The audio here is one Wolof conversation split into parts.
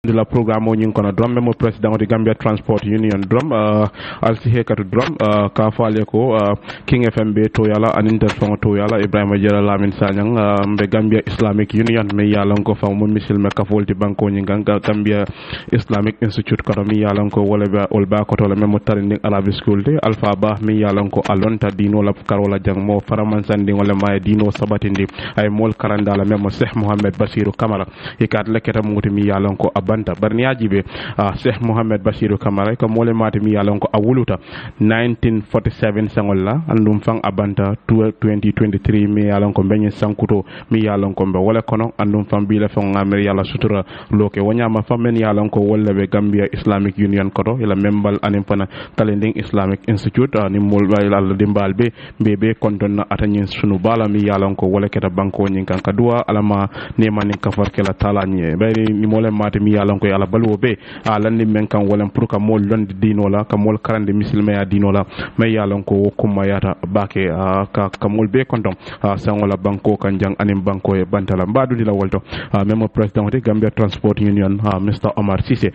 de la programme ñu kono drum memo president de Gambia Transport Union drum alsi hekatu drum ka faale ko King FM be to yala aninter fon to yala Ebrima jarra lamin Sanyang be Gambia Islamic Union me yalan ko fa mo misil me ka folti banko ñi ganga Gambia Islamic Institute ko mi yalan ko wala ba ol ba ko to la memo tarindi Arabic school de alpha ba mi yalan ko alonta dino la karola jang mo faraman sandi wala may dino sabatindi ay mol karanda la memo Cheikh Mohammed Basiru Kamara ikat leketa muti mi yalan ko banta barniaji be Cheikh Mohammed Basiru Kamara ko mole mati mi yalon ko awuluta 1947 sangolla andum fang abanta 2023 mi yalon ko benye sankuto mi yalon ko be wala kono andum fam bi la fon amer yalla sutura loke wonyama famen yalon ko wala be Gambia Islamic Union koto ila membal anim fana Talending Islamic Institute ni mol wala dimbal be konton na atanyin sunu bala mi yalon ko wala keta banko nyin kan kadua alama nema nin kafar kala talanye be ni mole mati mi yalon ko yalla balu be landi men kan wolen pour ka mol londi dino la ka mol karande muslima ya dino la may yalon ko kuma yata bake ka mol be kontom sangola banko kan jang anim banko e bantala mbadu dila wolto memo president de Gambia Transport Union Mr. Omar Cissé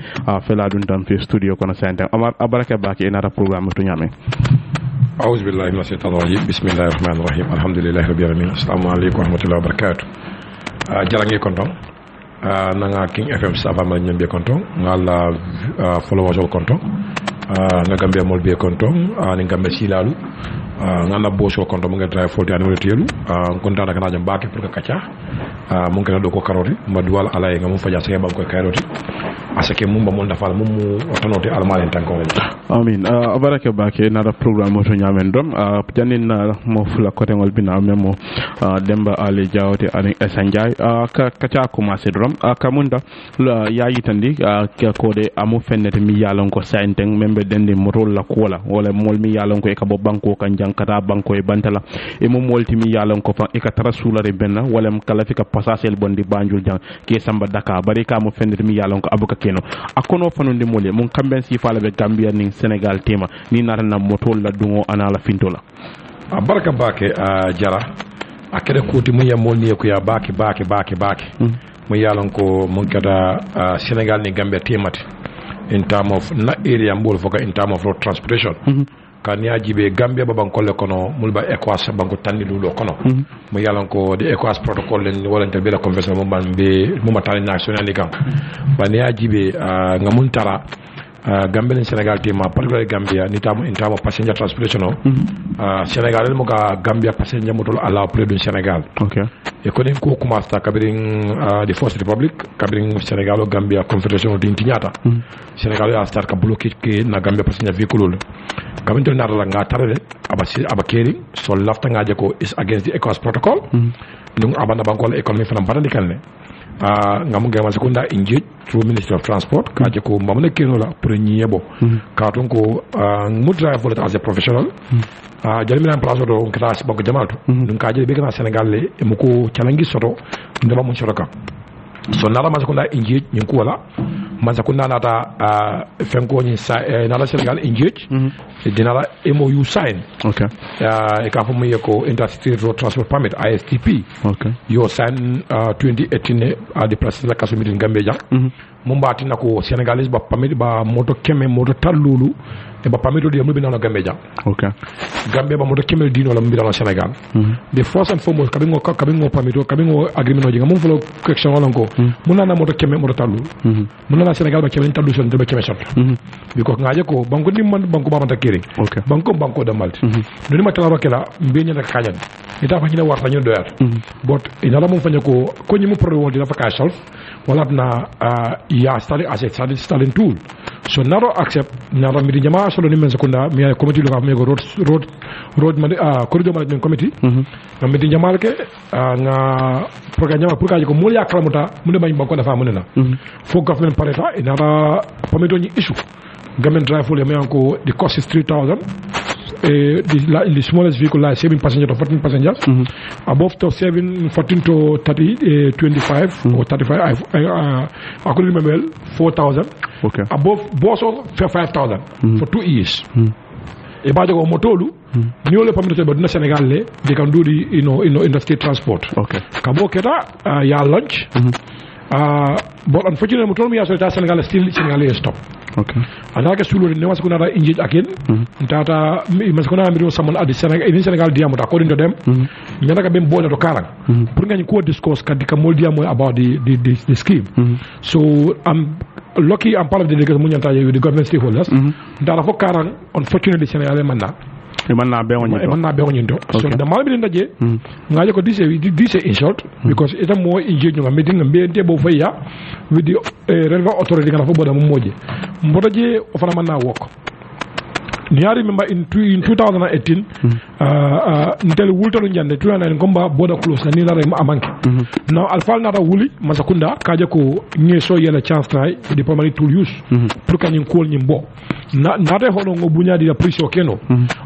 fela dun tam fi studio kono sante Omar abaraka bake inata programme to nyame a'udhu billahi minash shaitanir rajim bismillahir rahmanir rahim alhamdulillahi rabbil alamin assalamu alaykum wa rahmatullahi wa barakatuh jarangi kontom nanga King FM saba ma nyambe konton ngala followers konton nga Gambia mol be konton ni Gambia silalu ngana boso konton mo nga drive 40 anu retelu konta na kana jam baake pour ka kacha mo ngana do ko karoti madwal ala nga mo faja sake bam ko karoti asake mumba mon dafal mum otonote almalen tanko amin abaraka baake na da programme to nyamen dom janin mo fula kote ngol bina memo demba ali jawte ani esanjay ka kacha commencer drom kamunda yayi tandi ko de amu fennete mi yalon ko sainteng membe dende motol la kola wala mol mi yalon ko e ka bo banko kan jankata banko e bantala e mo molti mi yalon ko fa e ka trasulare benna wala kala fika passagel bondi banjul jang ke samba daka bari ka mo fennete mi yalon ko abuka keno akono fanundi mole mun kamben si fala be Gambia ning Senegal tema ni narana motol la dungo anala fintola baraka bake jara akere kuti mun ya molni ko ya bake mo yalon ko mun kada Senegal ni Gambia temati in term of na area mbol foka in term of road transportation kan ya jibe Gambia baban kolle kono mulba ECOWAS banko tanni lulo kono mo yalon ko de ECOWAS protocol len wala te bela convention mo ban be mo matali national ligam ban ya jibe ngamun tara Gambia ni Senegal tema particularly Gambia ni tamu in term of passenger transportation Senegal mo ga Gambia passenger motor ala près du Senegal okay e ko den ko commence ta kabirin the First Republic kabirin Senegal o Gambia confederation de Tignata Senegal ya start ka bloquer ke na Gambia passenger vehicle kabirin to na la nga tarale abakeri so lafta nga je ko is against the ECOWAS protocol donc abana bankol economy fana barandi kalne ngamu ngema sekunda injit through Ministry of Transport kaje ko mamne keno la pour nyebo ka ton ko mu drive volet as a professional jalmina place do class banko jamatu dum kaje be kana Senegal le mu ko chalangi soto ndaba mun soto ka so nala ma sekunda injit nyin ko wala man sekunda nata fenko ni sa nala Senegal injit dinala MOU sign okay e ka fo mu yeko interstate road transport permit ISTP okay yo sign 2018 a de place la kaso mitin Gambia mo mbati nako Senegalese ba permit ba moto keme moto talulu e ba permit de mo binana Gambia okay Gambia ba moto keme dino la mbirana Senegal the first and foremost kabingo permit kabingo agreement jinga mo folo question wala ko munana moto keme moto talulu munana Senegal ba keme talulu son de ba keme shot biko ngaje ko banko ni man banko ba mata kiri okay banko da malti do ni matala bakela mbenya na kajan ita fa nyina warta ñu doyat but ina la mo fanya ko ñi mo pro wol dina fa ka solve wala na ya study as a study tool so naro accept naro mi jama solo ni men sekunda mi ay committee lo me go road man corridor management committee mi di jamal ke nga programme pour ka ko mo ya kramuta mu de bañ banko dafa mu ne na fo government pareta ina permit ni issue government drive for me anko the cost is 3,000 the smallest vehicle like 7 passengers to 14 passengers above to 14 to 30 25 or 35 I could remember 4,000 okay above boss of 5,000 for 2 years e bajo ko motolu ni ole pamito be do Senegal le they can do the interstate transport okay kabo keta ya lunch but unfortunately mo told me so Senegal stop okay anaka sulori ne wasu kunata injiji akin tata mas kuna mi do samon adi Senegal diamo ta according to them nyana ka bem bola to karang pour ngani ko discuss kadika mol diamo about the scheme so I'm lucky I'm part of the delegation munyanta with the government stakeholders dara fo karang unfortunately Senegal manna manna be woni do so the mal bi ndaje ngaje ko dise in short because ita mo injiji nga meeting mbe debo faya with the relevant authority ngana fo boda mo moje mbodaje o fana manna wok ni I remember in 2018 ntel wultalu njande tuyana en combat border close na ni la rem amanke now alfal nata wuli masakunda kaje ko ngeso yela chance try the primary tool use pour kanyin kol nyimbo nata hono ngo bunyadi ya prisho keno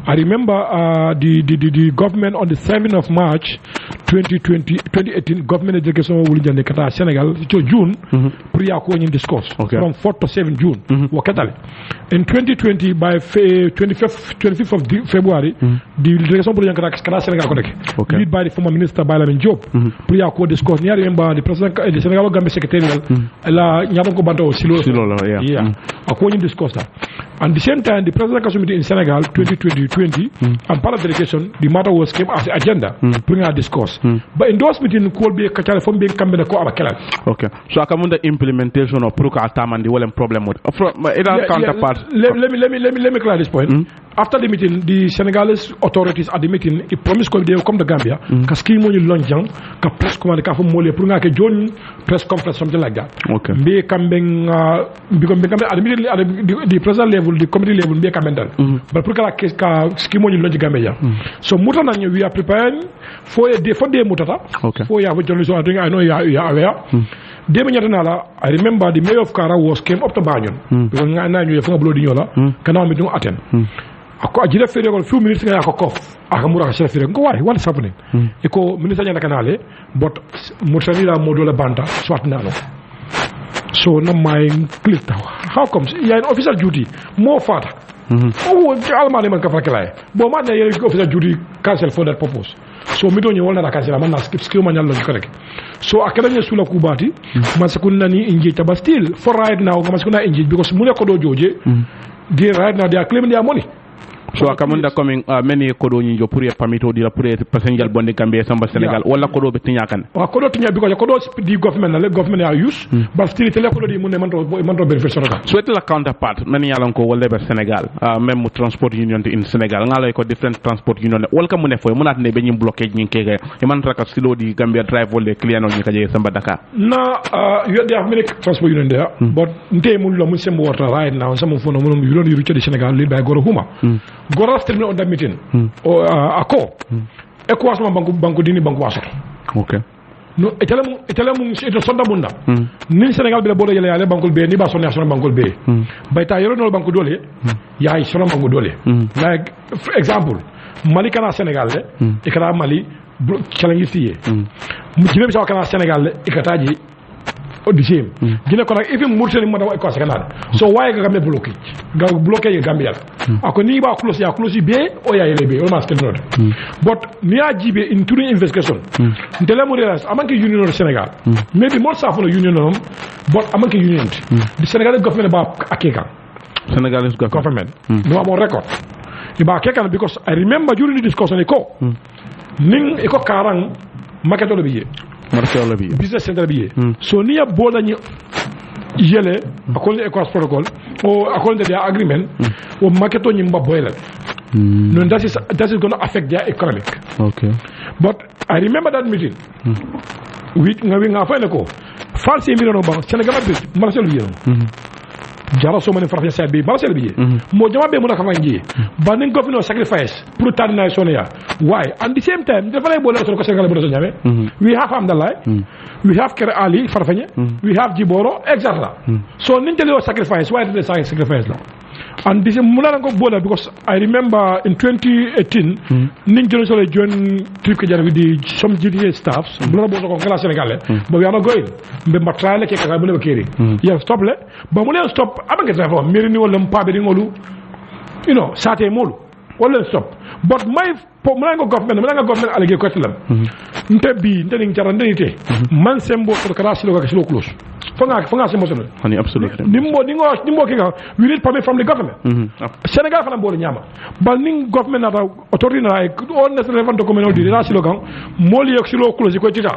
I remember the government on the 7th of March 2018 government education wuli njande kata Senegal to June pour ya ko nyin discourse from 4th to 7 June wakatale in 2020 by 25th of February the delegation pour kata Senegal ko nek lead by the former minister Lamin pour ya ko discourse ni remember the president the Senegal Gambia secretarial la nyama ko banto silo ako nyin discourse ta and the same time the presidential committee in Senegal 2020 and part of the delegation the matter was came as agenda bring a discourse but endorsement in call be kacale fo be kambe ko abakela okay so akamunda implementation of pro ka tamandi wala problem with counterpart let me clear this point after the meeting the Senegalese authorities at the meeting it promised they will come to Gambia ka scheme mo ñu lonjang ka press command ka fo molé pour nga ke join press conference something like that okay be kambe because be kambe immediately at the president level the committee level be kambe dal but pour ka scheme mo ñu lonj Gambia so mutana we are preparing for a day mutata okay for ya journalist I think I know you are aware I remember the mayor of Kara came up to Banyon because na ñu fa blow di ñola kana mi ñu attend ako ajira fere ko few minutes nga ko kof akamura ka chef fere ko why what is happening iko minister nyana kanale but mutani la modola banta swat nalo so na my click how comes yeah in official duty more fata oh almane man ka fakala bo man ne official duty cancel for that purpose so mi do ñu wala na cancel man na skill man yalla ko rek so akada ñu sula kubati man sakuna ni inji ta still for right now nga sakuna inji because mu ne ko do joje they right now they are claiming their money so akamunda coming many kodo nyi jo pour pamito di la pour passenger bonde Gambia samba Senegal wala kodo be tinyakan wa kodo tinya because kodo di government na le government are use but still tele kodo di mun ne man to benefit so la counterpart many yalan ko wala be Senegal même transport union in Senegal ngala ko different transport union wala ka mun ne foy munat ne be ñim bloqué ñi kege e man raka silo di Gambia drive wala client on ñi ka je samba Dakar na you have many transport union there but nte mun lo mun sem water right now some fono mun you don't reach the Senegal lead by Goro Huma Gora still on that meeting ako ECOWAS ma banku dini banku waso okay no etela mu eto sonda bunda ni Senegal bi la bodo yele bankul be ni ba sonna sonna bankul be bayta yoro no banku dole yaay sonna banku dole like for example Mali kana Senegal le ikara Mali challenge tiye mu jibe sa kana Senegal le ikataji the same gina ko nak even Mauritanie mo daw ko Senegal so why ga gambe bloqué Gambia ako ni ba close ya close be o ya yele be o ma sken note but ni a jibe in through investigation ndele mo realize amanke union of Senegal maybe more sa for union of but amanke union the Senegalese government ba akeka Senegalese government no am record iba akeka because I remember during the discussion ko ning iko karang maketo le biye Marcelo bi business center bi so niya bola ni yele according to ECOWAS protocol or according to their agreement o marketo ni mba boyela no that is going to affect their economic okay but I remember that meeting we nga fa ne ko France mi no ba Senegal bi Marcelo bi jarra so many farafin sabe Marcelo bi mo jama be mo naka fangi ba ning governor sacrifice pour tardina sonia why and the same time dafa lay bolé ko Senegal bo so ñame we have Hamdallah we have Kere Ali farfanye we have Jiboro exactly so ning tele sacrifice why did they sacrifice la and this mulana ko bola because I remember in 2018 ning jël solo join trip ke jar with the some GTA staffs mulana bo ko kala Senegal but we are not going be matray le ke ka bu le keri yeah stop le ba mu len stop abanga trafa meri ni wala mpabe ni ngolu you know sate molu wala stop but my mulana government allegé ko tilam ning jara ndete man sembo to kala silo ka silo close fanga sembo solo hani absolutely nimbo kinga we need permit from the government Senegal fana bolo nyama bal ning government na authority na all relevant document di la silo kan moli yok silo close ko tita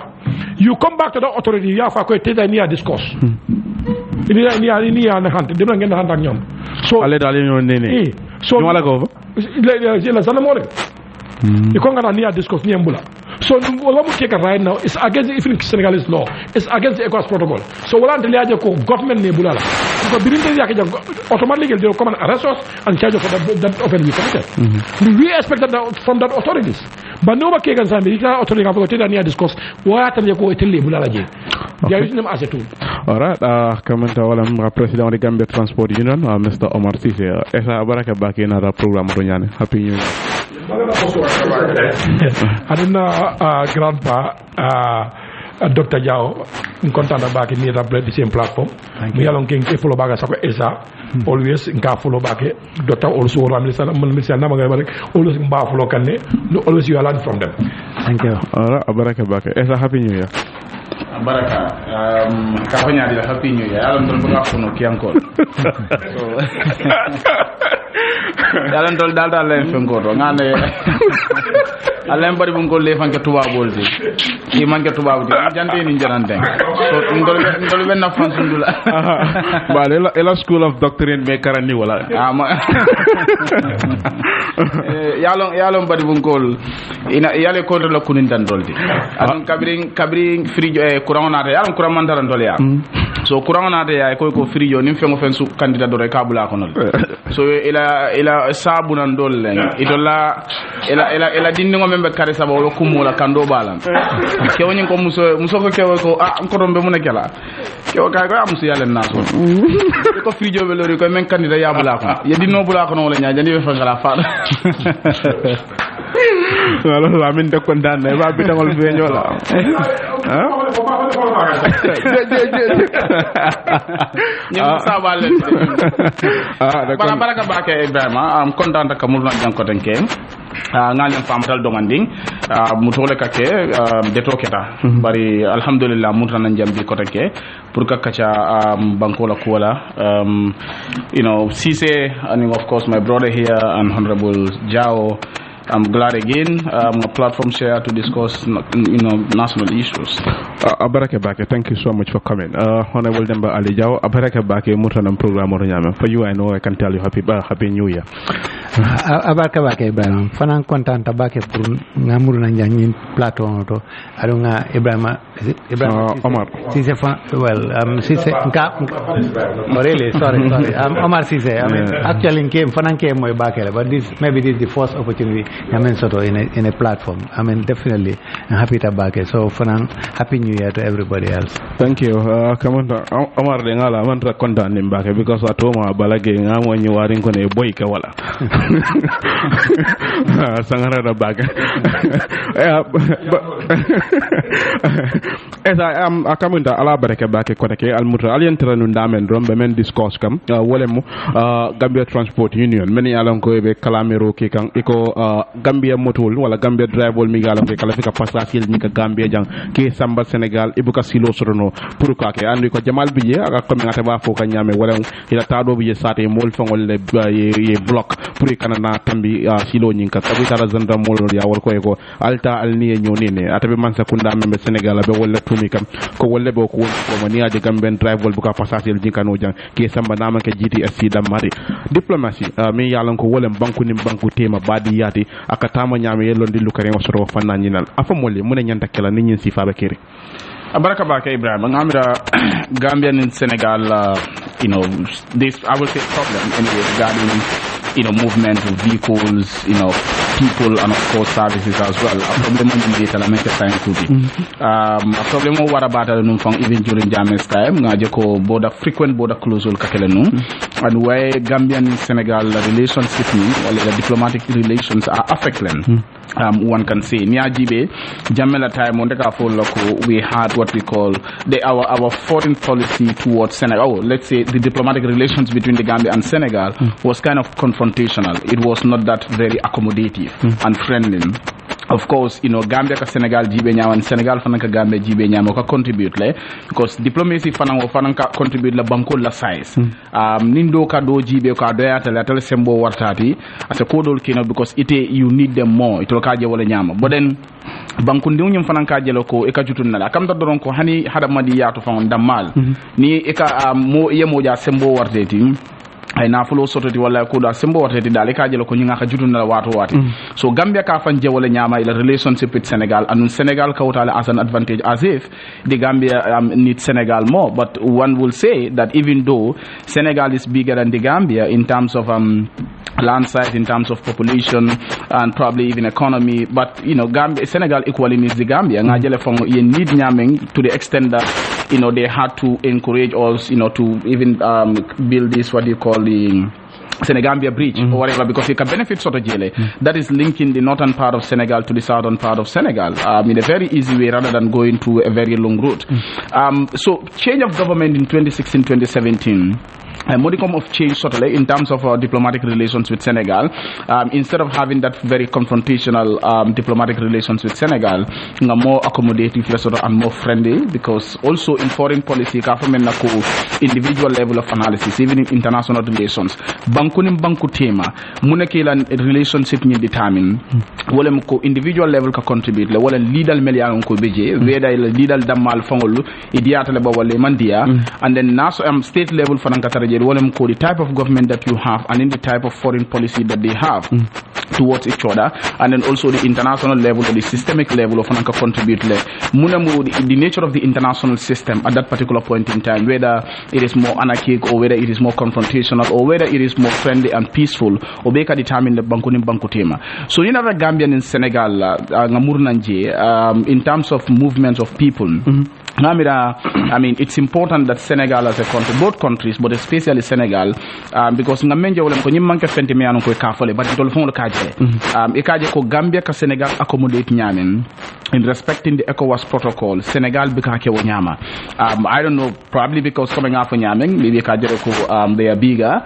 you come back to the authority ya fa ko tita ni a discourse ni ya na hante dem na ngeen hante ak ñom so ale dal ñoo nene so wala ko la sana mo iko ngana ni a discourse ni embula so what we take right now is against even Senegalese law. It's against the ECOWAS protocol. So what I'm telling you, government ne bulala. Because automatically they will come and arrest us and charge us for that offense we committed. We expect that from that authorities. But no one can say the authority have got any discourse. What I'm telling you, bulala je. They are using them as a tool. All right. Comment on President of the Gambia Transport Union, Mr. Omar Sise. Esa baraka baki na da program Ronyane. Happy New Year. Grandpa Dr. Jao content about me that the same platform. We are looking to follow back as always in follow back. Doctor also always follow always you learn from them. Thank you. Baraka back. Esa happy New Year. Baraka kafanya dila happy New Year. Alam tol baga fono kiankol. Yalan tol dal len fengoto ngane alem bari bu ngol le fanke tuba bolti ki manke tuba bolti jante ni janante so ngol ben na fansundula ba ela school of doctrine me karani wala yalon bari bu ngol ina yale ko la kunin tan dolti adun kabring frijo e courant na yalon courant man tan dol ya so courant na ya ko frijo nim fengo fen su candidat do rek kabula ko non so ila sabu nan dol len idola ila dinno membe kare saba wala kumula kando balan ke woni ko muso ko kewo ko ko rombe mun kala ke o kay ko am su yalla naso ko frijo be lori ko men candidat ya bula ko ya dinno bula ko wala nya jandi be fa ngala fa wala lamin de ko dan ba bi tangol be ñola ñu sabal baraka baraka Ebrima am content ka mul na janko denke ngalem famtal donganding mutole kake deto keta bari alhamdulillah mutana jambi ko take pour ka kacha banko la kola Cisse and of course my brother here and Honorable Jao. I'm glad again a platform share to discuss national issues. Abaraka Bake, thank you so much for coming. Honorable Demba Ali Jao, Abaraka Bake Mutanam program or for you I know I can tell you happy New Year. Abaraka Bake Ebrima, Fanan content Bake pour Namuru Nanjani platform to Arunga Ebrima Omar. Sise Sise really sorry. Omar Sise. I mean actually Fanan came my Bake, but this is the first opportunity. I mean, sort of in a platform. I mean, definitely, I'm happy to back it. So, for now, happy New Year to everybody else. Thank you. Come on, Omar Dengala, I'm not content him back because I told my balaging. I'm when you are in a boy kawala. Sangara back. As I am, I come into Alabaraka back. Kotake Almutra Alien Tranundam and Rombemen discourse come. Wolemu Gambia Transport Union. Many along go be Calamero Kikang Eco. Gambia motul wala Gambia drive wol mi galam ke kala fika passasil ni ka Gambia jang ke samba Senegal ibuka silo sorono pour ka ke andi ko jamal biye aka ko mi ngata ba fo ka nyame wala ila tado biye sate mol fangol le ye block pour kanana tambi silo nyin ka tabi tara zanda mol ya wal ko eko alta al ni nyonene atabe man sakunda membe Senegal be wala tumi kam ko wolle be ko mani aje Gambian drive wol buka passasil ni kanu jang ke samba nama ke GTSC dam mari diplomacy mi yalan ko wolem banku nim banku tema badi yati akatama nyame yelondi lukare wasoro fanna nyinal afa molli mune nyanta kala ni nyin sifa ba kiri Baraka Bake Ebrima ngamira Gambia and Senegal this I will say problem anyway regarding movement of vehicles people and of course services as well a problem on data la make time to be a problem o wara bata num fang even during Jammeh's time ngaje ko frequent border closure kakele num and why Gambian and Senegal relationship or the diplomatic relations are affected one can say Niajibe Jammeh time on the we had what we call our foreign policy towards Senegal. Let's say the diplomatic relations between the Gambia and Senegal was kind of confrontational. It was not that very accommodative and friendly. of course, Gambia ka Senegal jibe nyama and Senegal fana ka Gambia jibe nyama ka contribute le because diplomacy fana ka contribute la banko la size. Nindo ka do jibe ka do ya tele sembo wartati as a kodol kino because you need them more. Ito ka je wala nyama. But then banko ndi nyum fana ka jelo ko e ka jutun na kam da doron ko hani hada madi yatu fa damal ni e ka mo yemo ja sembo wartati ay na fulo sototi wala ko da sembo watati dal ka jelo ko nyinga ka jutun na wato wati so Gambia ka fan jewole nyama ila relationship with Senegal and Senegal ka wutale as an advantage as if the Gambia needs Senegal more, but one will say that even though Senegal is bigger than the Gambia in terms of land size, in terms of population and probably even economy, but Gambia, Senegal equally needs the Gambia. You need nyaming to the extent that they had to encourage us to even build this what you call the Senegambia Bridge or whatever, because you can benefit sort of jele that is linking the northern part of Senegal to the southern part of Senegal in a very easy way rather than going through a very long route. So change of government in 2016-2017. A modicum of change totally in terms of our diplomatic relations with Senegal. Instead of having that very confrontational diplomatic relations with Senegal, more accommodative and more friendly, because also in foreign policy, individual level of analysis, even in international relations, bankunim banku tema, munekela relationship ni determine, wale mko individual level ka contribute, wale leader melian ko beje, whether leader damal fangolu, idiata leba wale mandia, and then state level fanankatara the type of government that you have and in the type of foreign policy that they have towards each other, and then also the international level or the systemic level of Fananka contribute the nature of the international system at that particular point in time, whether it is more anarchic or whether it is more confrontational or whether it is more friendly and peaceful, or beka determine the bankunim bankutema. So in other Gambian in Senegal in terms of movements of people, I mean, it's important that Senegal as a country, both countries, but especially Senegal, because ngamenje wala ko nyimmanke fenti me anon ko kafole but tol fon kaje e kaje ko Gambia ka Senegal accommodate nyamen in respecting the ECOWAS protocol. Senegal bika ke nyama. I don't know, probably because coming out for nyaming, maybe kaje ko they are bigger,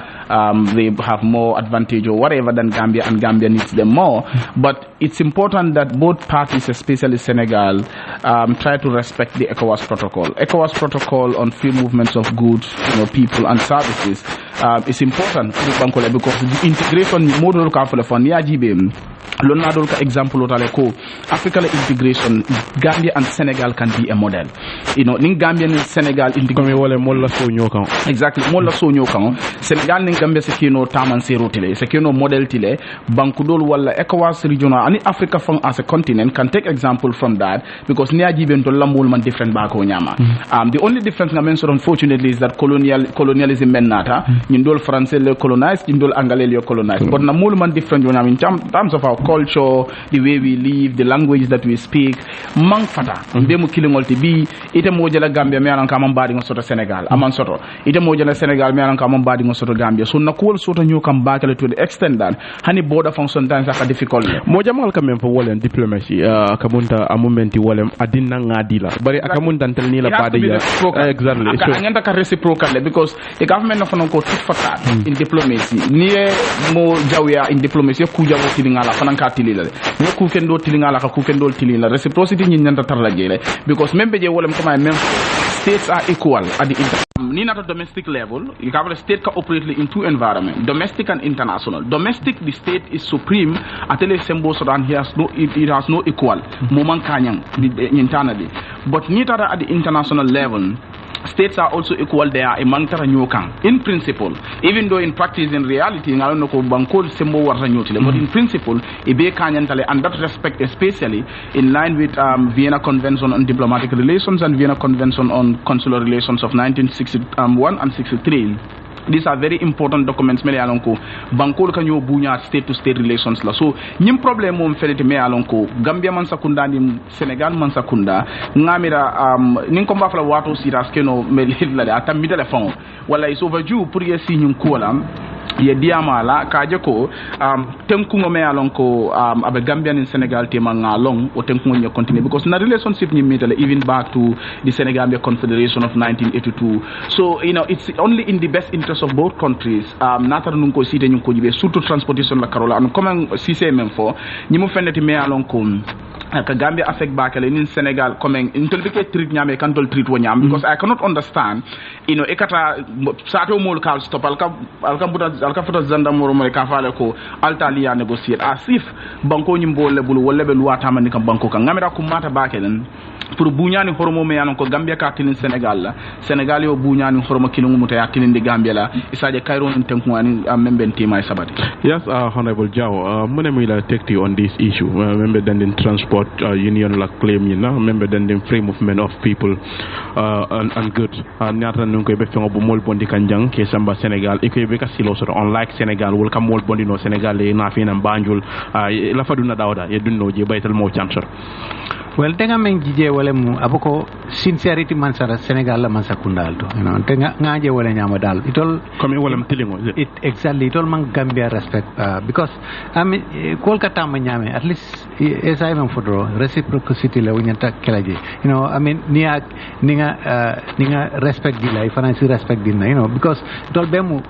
they have more advantage or whatever than Gambia, and Gambia needs them more. But it's important that both parties, especially Senegal, try to respect the ECOWAS protocol. ECOWAS protocol on free movements of goods, people and services is important because the integration model ka for Lona dolka example otale ko African integration, Gambia and Senegal can be a model. Ning Gambia and Senegal integration wala molla so nyokan. Exactly, molla so nyokan. Senegal ning Gambia sekino taman zero tile, sekino model tile, bankudol wala ECOWAS regional and Africa from as a continent can take example from that, because niya jiben to lambul man different bako nyama. The only difference nga mention unfortunately is that colonialism menata, indol français le colonized, indol anglais le colonized. But na mul man different in terms of our culture, the way we live, the language that we speak, mang fata demu kilingol ti bi ite mo jela Gambia me anan ka man badi ngosoto Senegal aman soto ite mo jela Senegal me anan ka man badi ngosoto Gambia, so na ko soto ñu kam bakale to the extent that hani border function tan sa difficult mo jamal kam men fo wolen diplomacy kamunta a momenti wolem adina ngadila bari akamunta tel ni la badi ya exactly so nganta ka reciprocal because the government no fanon ko tit fata in diplomacy ni mo jawya in diplomacy ku jawo tilingala fananka tilila ni ku kendo tilingala ka ku kendo tilila reciprocity ni nyanta tarla jele, because membe je wolem kama même states are equal at the ni at a domestic level. You have a state can operate in two environments, domestic and international. Domestic, the state is supreme until it has no equal moment kanyang internally, but neither at the international level states are also equal. They are among Taranyokang in principle, even though in practice, in reality, but in principle, and that respect especially in line with Vienna Convention on Diplomatic Relations and Vienna Convention on Consular Relations of 1961 and 63. These are very important documents mele alonko bankol kanyo bunya state to state relations la, so nyim problem mom felete me alonko Gambia man sakunda ni Senegal man sakunda ngamira nin ko mbafla wato siras keno mele la atam mi telefon wala is overdue pour yesi nyum kolam ye diamala kaje ko tenkungo me alon ko abe Gambian in Senegal tema ngalong o tenkungo nye continue because na relationship ni metal even back to the Senegambia Confederation of 1982. So it's only in the best interest of both countries nata nunko site nyunko jibe surtout transportation la karola an comme si c'est même fort ni mo feneti me alon ko ka Gambia affect bakale in Senegal comme intolbeke treat nyame kan dol treat wo nyam because I cannot understand ekata sato mol kal stop alka foto zandamoro mo ka fale ko altalia negotiate as if banko nyimbo lebulu wala be luata man kan banko kan ngamira ko mata bakelen pour buñani horomo me yanon ko Gambia ka tin Senegal yo buñani horomo kilungu muta ya tin di Gambia la isaje Cairo en tenkuani memben tima sabati. Yes, Honorable Jao, Munemila take you on this issue. Remember then in transport union la claim remember then in free movement of people and goods. Nyata nunko be fengo bu mol bondi kanjang ke samba Senegal e ko be ka silo so unlike Senegal wol kam mol bondi no Senegal e na fina Banjul la faduna dawda e dunno je baytal mo chancor. Well, tenga menjije wale mu aboko sincerity mansara Senegal la mansa kundal to tenga ngaje wale nyama dal itol comme wala mtilingo it exactly itol man Gambia respect because Kolkata ma nyame at least as I am fodro reciprocity la wunyanta kelaje ninga respect di la financial respect di na because itol bemu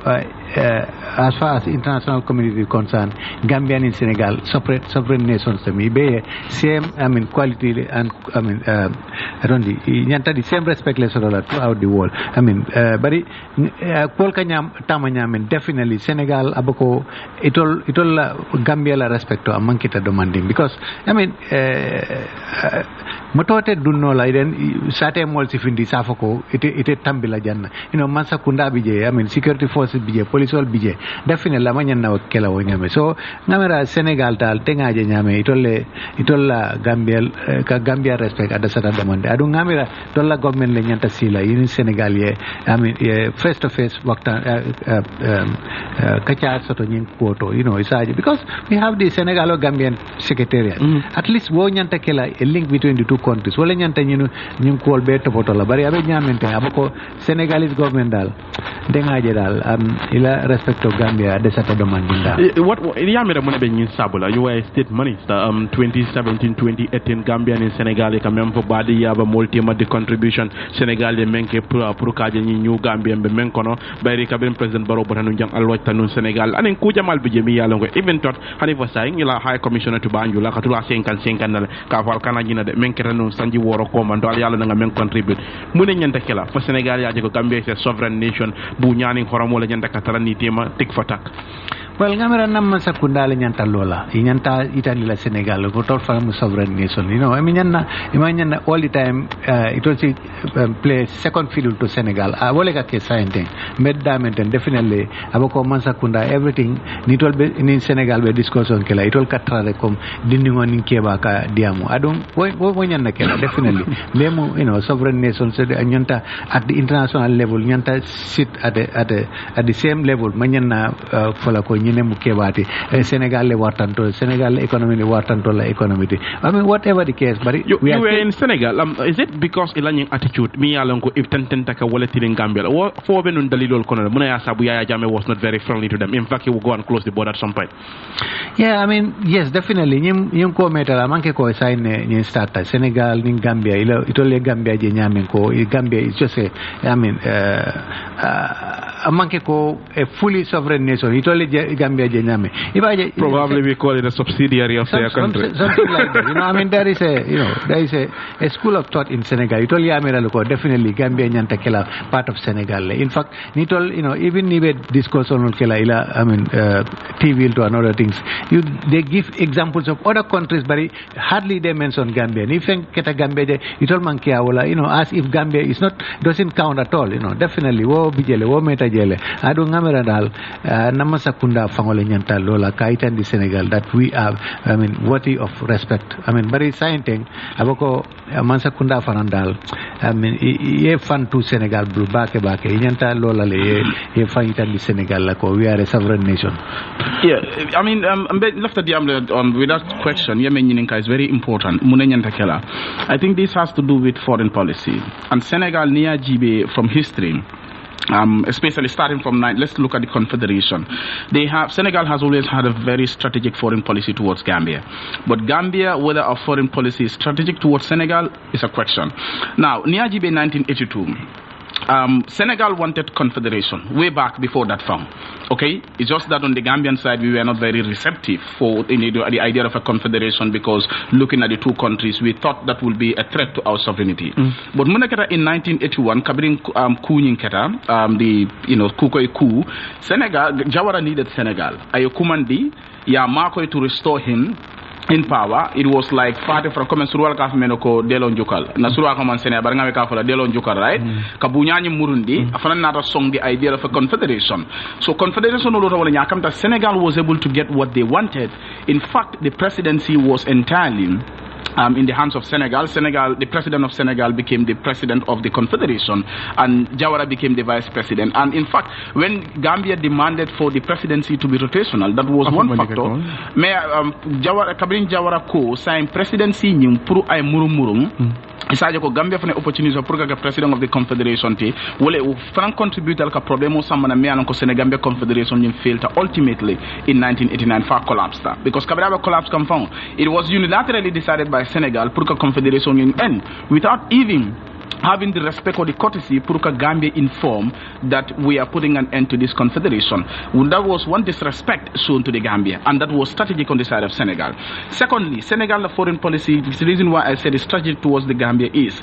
as far as international community is concerned Gambian in Senegal sovereign nations to me be same quality and nyanta the same respect les throughout the world bari Polka tama nyamen definitely Senegal abako itol Gambia la respecto amankita demanding because motote dunno la iden sate mol si findi safako ite tambila janna mansa kunda bije security forces bije police wal bije definitely la manyanna kela wo nyame so ngamera Senegal dal tengaje nyame itolla Gambia respect ada sata demande adu ngamira dolla government le nyanta sila in Senegal ye face to face wakta kacha soto nyin koto isaje because we have the Senegalo Gambian secretariat at least wo nyanta kela a link between the two countries wala nyanta nyun ko be to la bari abe nyamente abako Senegalese government dal dengaje dal ila respecto Gambia ada sata demande what yamira mo be nyin sabula you were state minister 2017 2018 Gambian in Senegal quand même pour badi yaba multima de contribution Senegal de menke pour kaje ni new Gambien be men kono bayri kabin president Barrow botanu jang alwaj tanu Senegal anen ku jamal bi jemi yalla ngo even tot hani fa say ila high commissioner to Banjul la katula 50 na ka fal kana jina de menke tanu sanji woro ko man dal yalla nga men contribute mu ne nyanta kala fa Senegal ya ko Gambia c'est sovereign nation bu ñani xoromo la nyanta katara ni tema tik fa tak. Well, ngamera namma sakundale nyanta lola nyanta Italy la Senegal ko tot fa sovereign nation nyanna all the time it was play second fiddle to Senegal wole ka ke sainte med diamond definitely abako man sakunda everything nitol be in Senegal be discussion kala itol katrare kom dindingo nin keba ka diamu adon wo nyanna kala definitely lemu sovereign nation so nyanta at the international level nyanta sit at the same level manyanna fola ko nyine mu kebati Senegal le wartanto Senegal economy le wartanto la economy whatever the case but you were in Senegal is it because ilanying attitude mi yalon ko if tententa ka wala tin Gambia fo be nun dalilol kono muna ya sabu Yaya Jammeh was not very friendly to them in fact he would go and close the border at some point. Yeah, yes, definitely nyim ko metala manke ko sign ni start Senegal ni Gambia itole Gambia je nyamen ko Gambia is just manke ko a fully sovereign nation itole Gambia je nyame probably we call it a subsidiary of their country something like that there is a school of thought in Senegal itole yamira ko definitely Gambia nyanta kela part of Senegal in fact nitol even nibe discussion kela ila TV to another things they give examples of other countries but hardly they mention Gambia if keta Gambia itol mankia wala as if Gambia is not doesn't count at all definitely wo bijele wo meta jele adu ngamera dal namasa kunda fangole nyanta lola kaitan di Senegal that we are worthy of respect bari sainteng abako mansa kunda fanandal ye fan to Senegal blue bake nyanta lola le ye faitan di Senegal la ko we are a sovereign nation. Yeah, left at the with that question Yemen is very important. I think this has to do with foreign policy and Senegal near GB from history especially starting from let's look at the Confederation. Senegal has always had a very strategic foreign policy towards Gambia. But Gambia, whether our foreign policy is strategic towards Senegal, is a question. Now, Niajibe 1982. Senegal wanted confederation way back before that found. Okay, it's just that on the Gambian side we were not very receptive for the idea of a confederation, because looking at the two countries we thought that would be a threat to our sovereignty. But Munaketa in 1981, Kabirin Keta, the Kukoi coup, Senegal, Jawara needed Senegal. Ayokumandi, ya Marco to restore him in power. It was like party for comment surual ka fameno ko delon jukal na surual ka man sene bar ngame ka fala delon jukal, right? Ka bunyani murundi afana nata song the idea of a confederation. So confederation no wala nyakam that Senegal was able to get what they wanted. In fact, the presidency was entirely in the hands of Senegal. The president of Senegal became the president of the Confederation, and Jawara became the vice president. And in fact, when Gambia demanded for the presidency to be rotational, that was one factor. Kabrin Jawara ko signed presidency nyum puru ay murum isaje ko Gambia fane opportunity pour que president of the Confederation te wole fran contribute al ka problème samana me anan ko Senegambia Confederation nyum failed ultimately in 1989 fa collapsed because Kabila collapse come from it was unilaterally decided by Senegal pour que Confederation nyum end without even having the respect or the courtesy pour que Gambia inform that we are putting an end to this confederation. Well, that was one disrespect shown to the Gambia, and that was strategic on the side of Senegal. Secondly, Senegal foreign policy, the reason why I said it's strategic towards the Gambia is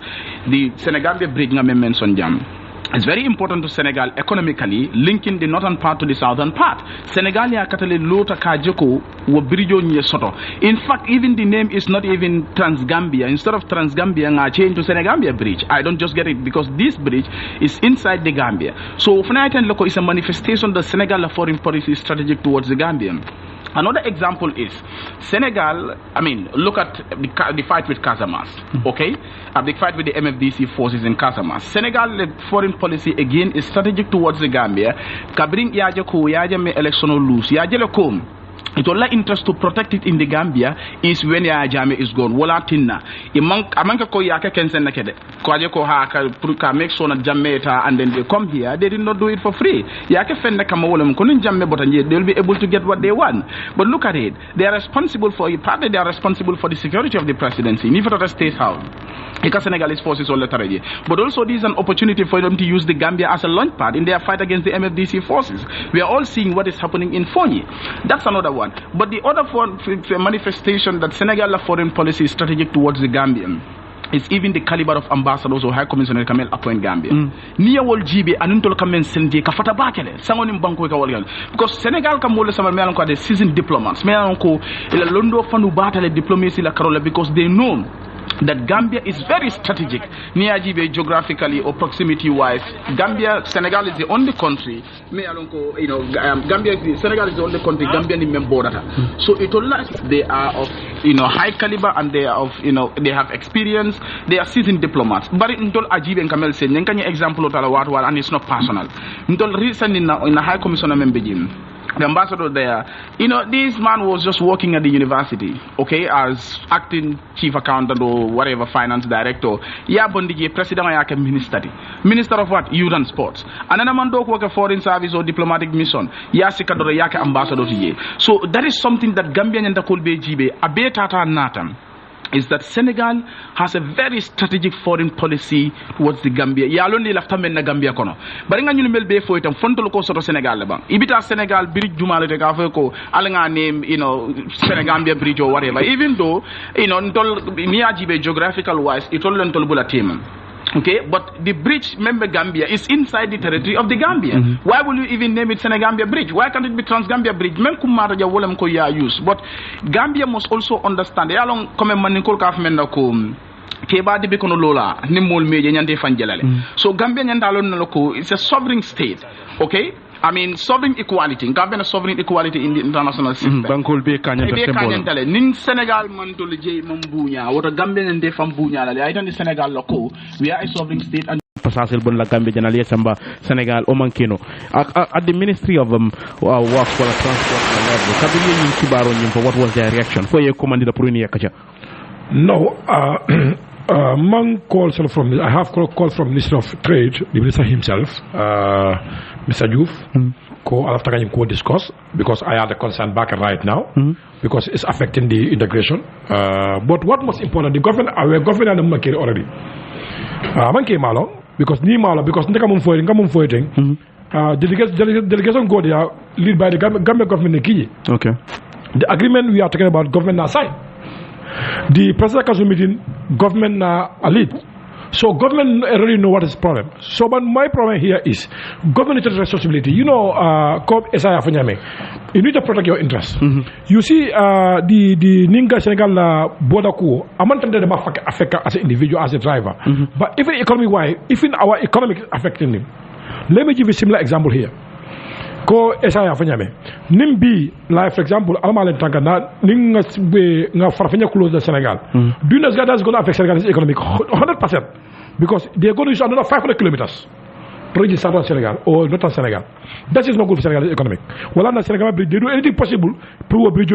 the Senegambia bridge amendments on Jam. It's very important to Senegal economically, linking the northern part to the southern part. Senegalia katale lota kajoko wo bridge nye soto. In fact, even the name is not even Transgambia. Instead of Transgambia, I change to Senegambia Bridge. I don't just get it because this bridge is inside the Gambia. So, Funaitan Loco is a manifestation that Senegal foreign policy is strategic towards the Gambian. Another example is Senegal. I mean, look at the fight with Casamas, okay? The fight with the MFDC forces in Casamas. Senegal foreign policy again is strategic towards the Gambia. Kabring yaje ko yaje me election lose yaje le kom. It all interest to protect it in the Gambia is when ya jame is gone. Wala tinna. Amanka ko yake kensen na kede. Ko aje ko ha ka make sure na jameta and then they come here. They did not do it for free. Yake fenne kama wole mo kunin jamme botanje. They will be able to get what they want. But look at it. They are responsible for it. Partly they are responsible for the security of the presidency. If it stays out. Because Senegalese forces all the but also this is an opportunity for them to use the Gambia as a launch pad in their fight against the MFDC forces. We are all seeing what is happening in Fonyi. That's another one. But the other manifestation that Senegal foreign policy is strategic towards the Gambian is even the caliber of ambassadors or high commissioner Kamel appoint Gambia. Niya wol jibe anuntol kamen sendi ka fata bakele sangonim banko ka wal because Senegal kam wol sama me ko des seasoned diplomats me ko ila londo fanu batale diplomacy la karola because they know that Gambia is very strategic. Niajibe geographically or proximity wise, Senegal is the only country. Senegal is the only country. Gambia ni member data. So it all they are of high caliber and they are of they have experience. They are seasoned diplomats. But until Ajibe and Kamel said, "Nenkanya example of Talawat and it's not personal." Until recently in a high commissioner member the ambassador there, this man was just working at the university, okay, as acting chief accountant or whatever, finance director. Yeah, Bondije, president of minister of what? Youth and sports. And then a man don't work a foreign service or diplomatic mission. Yeah, Sikadore Yaka ambassador to ye. So that is something that Gambian and the Kolbe Jibe, Abetata Natam. Is that Senegal has a very strategic foreign policy towards the Gambia. Ya lonely lafta men na Gambia kono. Bari nga ñu mel be fo itam fonto ko soto Senegal la ba. Ibita Senegal bridge jumale te ka ko ala nga name Senegambia bridge or whatever. Even though ntol niajibe geographical wise it all ntol bula team. Okay, but the bridge, member Gambia, is inside the territory of the Gambia. Why will you even name it Senegambia Bridge? Why can't it be Transgambia Bridge? Men kumara ja wolem ko ya use. But Gambia must also understand. Ya long come manikol ka fmenda ko keba de bekono lola ni mol meje nyande fanjelale. So Gambia nyandalo naloko it's a sovereign state. Okay? I mean, sovereign equality. Gambia sovereign equality in the international system. Bankol be kanyantale. Nin Senegal mantole je mambunya. Wota Gambia nde fambunya la. I don't the Senegal loko. We are a sovereign state and Pasasel bon la Gambia janali samba Senegal omankino. At the Ministry of Work for Transport and Labor, kabili yin kibaro yin for what was their reaction? For you commanded the Puruni Yakacha? No, I have call from Minister of Trade, the Minister himself, Mr. Diouf. I'll have to discuss because I have a concern back right now because it's affecting the integration. But what most important, the government, our government and the already. Because delegation go there lead by the Gambia government. Okay. The agreement we are talking about, government now signed. The President Council meeting, government now lead. So government already know what is the problem. So but my problem here is government responsibility. You know, you need to protect your interests. You see, the Ninga Senegal border coup, I'm not talking about affect as an individual, as a driver. But even economic wise, even our economic affecting him. Let me give you a similar example here. Ko esaya fanyame nimbi like for example almalen tanka na ninga nga farfanya close the Senegal do you know that's going to affect Senegal's economic 100% because they're going to use another 500 kilometers to reach southern Senegal or northern Senegal. That is not good for Senegal's economic. Well, na Senegal they do anything possible to a bridge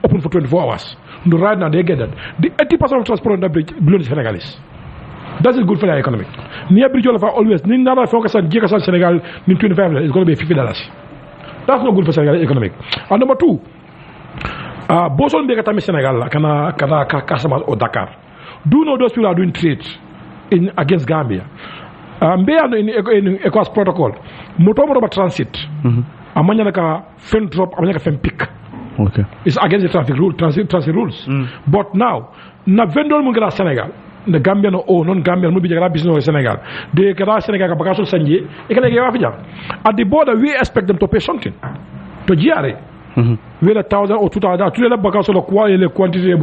open for 24 hours. No, right now they get that the 80% of transport on that bridge belongs to Senegalese. That is good for their economy. Near bridge always ni nada focus on Jekasan Senegal in 25 is going to be $50. That's not good for Senegal economic. And number two, Boson Begatami Senegal, Kana Kasamas or Dakar. Do you know those people are doing trade against Gambia? In ECOWAS protocol, Motomoba transit, Amanyanaka fen drop, Amanyanaka fen pick. Okay. It's against the traffic rule, transit rules. But now, na vendor mungera Senegal. The Gambian or non-Gambian will be a business in Senegal. They can Senegal Bagaso Sanyang. At the border, we expect them to pay something to GRA. We 1,000 or 2,000 to the Bagaso quantity.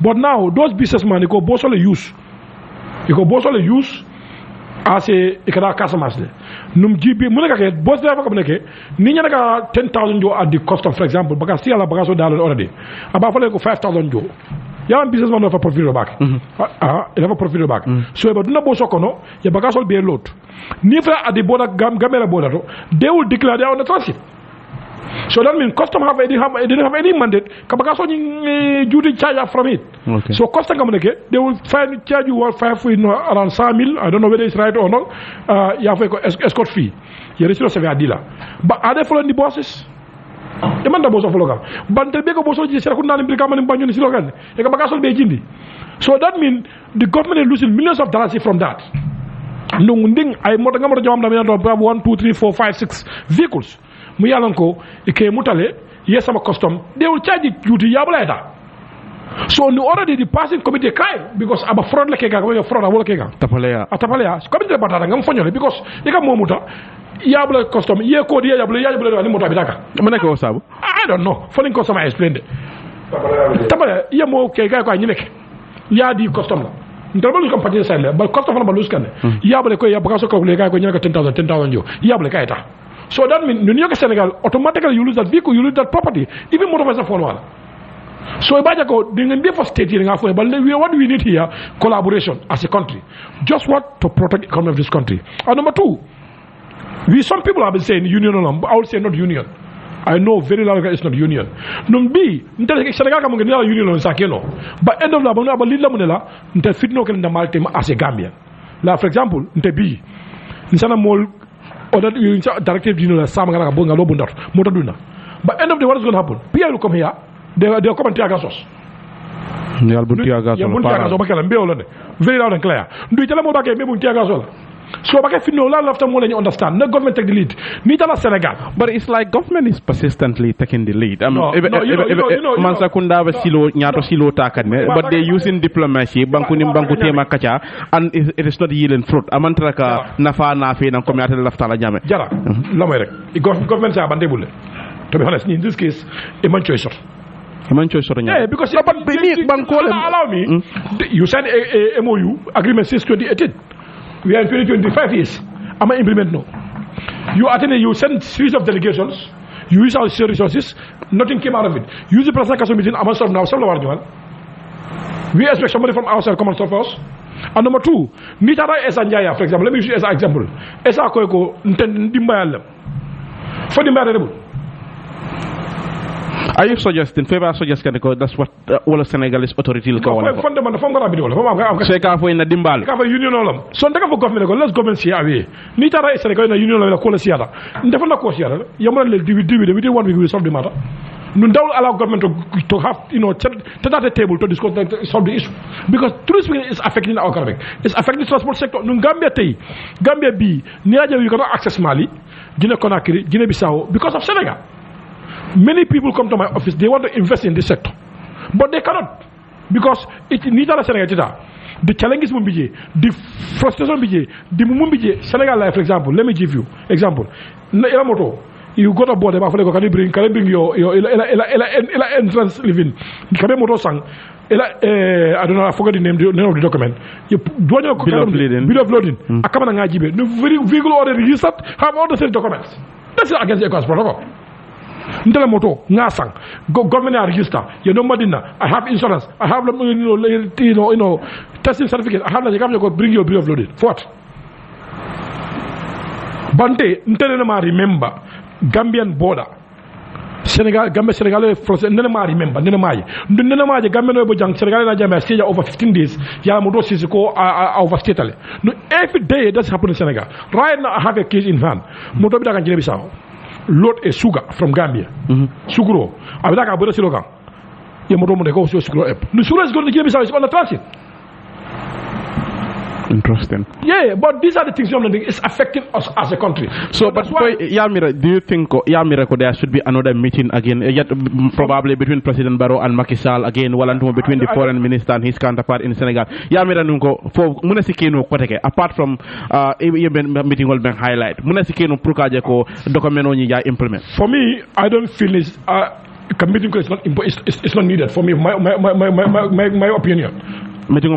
But now, those businessmen, they go Bosole use. You go Bosole use as a customers. Num GB, Munaka, boss driver communicate, Ninaka 10,000 at the cost of, for example, because still a Bagaso dollar already. About 5,000 Young businessman have a profit back. Have a profit back. So about no bosokono, your bagas will be a lot. Neither at the border Gamera border, they will declare they are on the transit. So that means custom didn't have any mandate. Kabagaso duty charge from it. Okay. So custom communicate, they will charge you around 5 mil. I don't know whether it's right or not. You have escort fee. You receive a dealer. But are they following the bosses? Demanda boso floga bantel be ko boso ji sera ko nan bi kamani banyu ni slogan e ka bagasol be jindi. So that means the government is losing millions of dollars from that. No nding ay moto ngam jom da mi do 1 2 3 4 5 6 vehicles mu yalan ko e ke mutale yes sama custom they will charge it duty yabula eta. So no already the passing committee crime because aba fraud la ke ga ko fraud wala ke ga tapalea committee batata ngam fonyole because e ka momuta yabula custom ye ko di yabula ni moto bitaka manake o sabu I don't know following custom I explained it tabale ye mo ke ga ko any nek ya di custom la ndabal ko company sale ba custom la balus kan yabula ko yabaka so ko le ga ko nyaka 10,000 yo yabula ka eta. So that means when you go to Senegal automatically you lose that vehicle, you lose that property, even motor vessel for one. So ibaja ko dengan be for state here ngafo but what do we need here collaboration as a country just what to protect the economy of this country. And number two, some people have been saying union but I would say not union. I know very loud it's not union. Number B, Senegal ka mungkin union on sakeno but end of la banu abalila munela nte fitno kan ndamal tema as a Gambian. La for example nte B insana mol or that you directive union sama ngala bonga lo bundar motaduna. But end of the what is going to happen? People will come here. They'll come and tear gas us. Very loud and clear. Do you tell them about maybe tear gas? So back if no after more than you understand. No government take the lead. Neither Senegal. But it's like government is persistently taking the lead. Mansakunda silo nyato silo takane, but they're using diplomacy, bankunim tema kacha, and it is not yielding fruit. Amantraka nafa nafe na komiate laftala jame. Jara, lamoire. Government are bandebule. To be honest, in this case, a man choice. Yeah, because allow me. You signed a MOU agreement since 2018. We are in 2025 years. Am I implement no? You attend. You send series of delegations. You use our resources. Nothing came out of it. Use the President Council meeting. Among now, we expect somebody from outside come and solve us. And number two, Nitara Sanyang, for example. Let me use as an example. Esa koeko ntendimbayal. For the matter. Are you suggesting that's what all the Senegalese authorities go on? So ka fo ina dimbal. Ka fo union olam. So ndaka fo government ko let's government see away. Ni tara Senegal na union la ko la siata. Ndefa na ko siata. Yamana le divi within 1 week we solve the matter. No don't allow government to have at the table to discuss solve the issue because tourism is affecting our economy. It's affecting the transport sector. No Gambia B Niaja you cannot access Mali, Guinea Conakry, Guinea Bissau because of Senegal. Many people come to my office, they want to invest in this sector. But they cannot because it needs a Senegal. The challenges will be the frustration will be the moment Senegal for example. Let me give you example. You got a board about can you bring your entrance living. Can you motor sang? I don't know, I forgot the name of the document. You do your bill of loading. I come and ngajibe. No vehicle already registered have all the same documents. That's against the ECOWAS protocol. Ndela moto ngasang government are register. You know Madina. I have insurance. I have testing certificate. I have you come bring your bill of loading. For what? Bante ntenema remember Gambian border Gambia Senegal France nenema remember nenema Gambia no bojang Senegal na Gambia stay over 15 days ya mo do sisiko over state ale no every day that's happen in Senegal right now I have a case in hand mo do bi daga Guinea Bissau load a sugar from Gambia sugro abida ka bodo silokan ya mo do mo de ko sugro ep no sugar is going to Guinea Bissau is on the transit. Interesting. Yeah, but these are the things it's affecting us as a country. So but Yamira, do you think Yamira there should be another meeting again, yet probably between President Barrow and Macky Sall again, between the foreign minister and his counterpart in Senegal? Yamira nungo for munasikeno koteke apart from meeting will be highlight. Munasikeno prukaje ko document oni ya implement. For me, I don't feel it's committing it's not needed for me. My opinion. Because the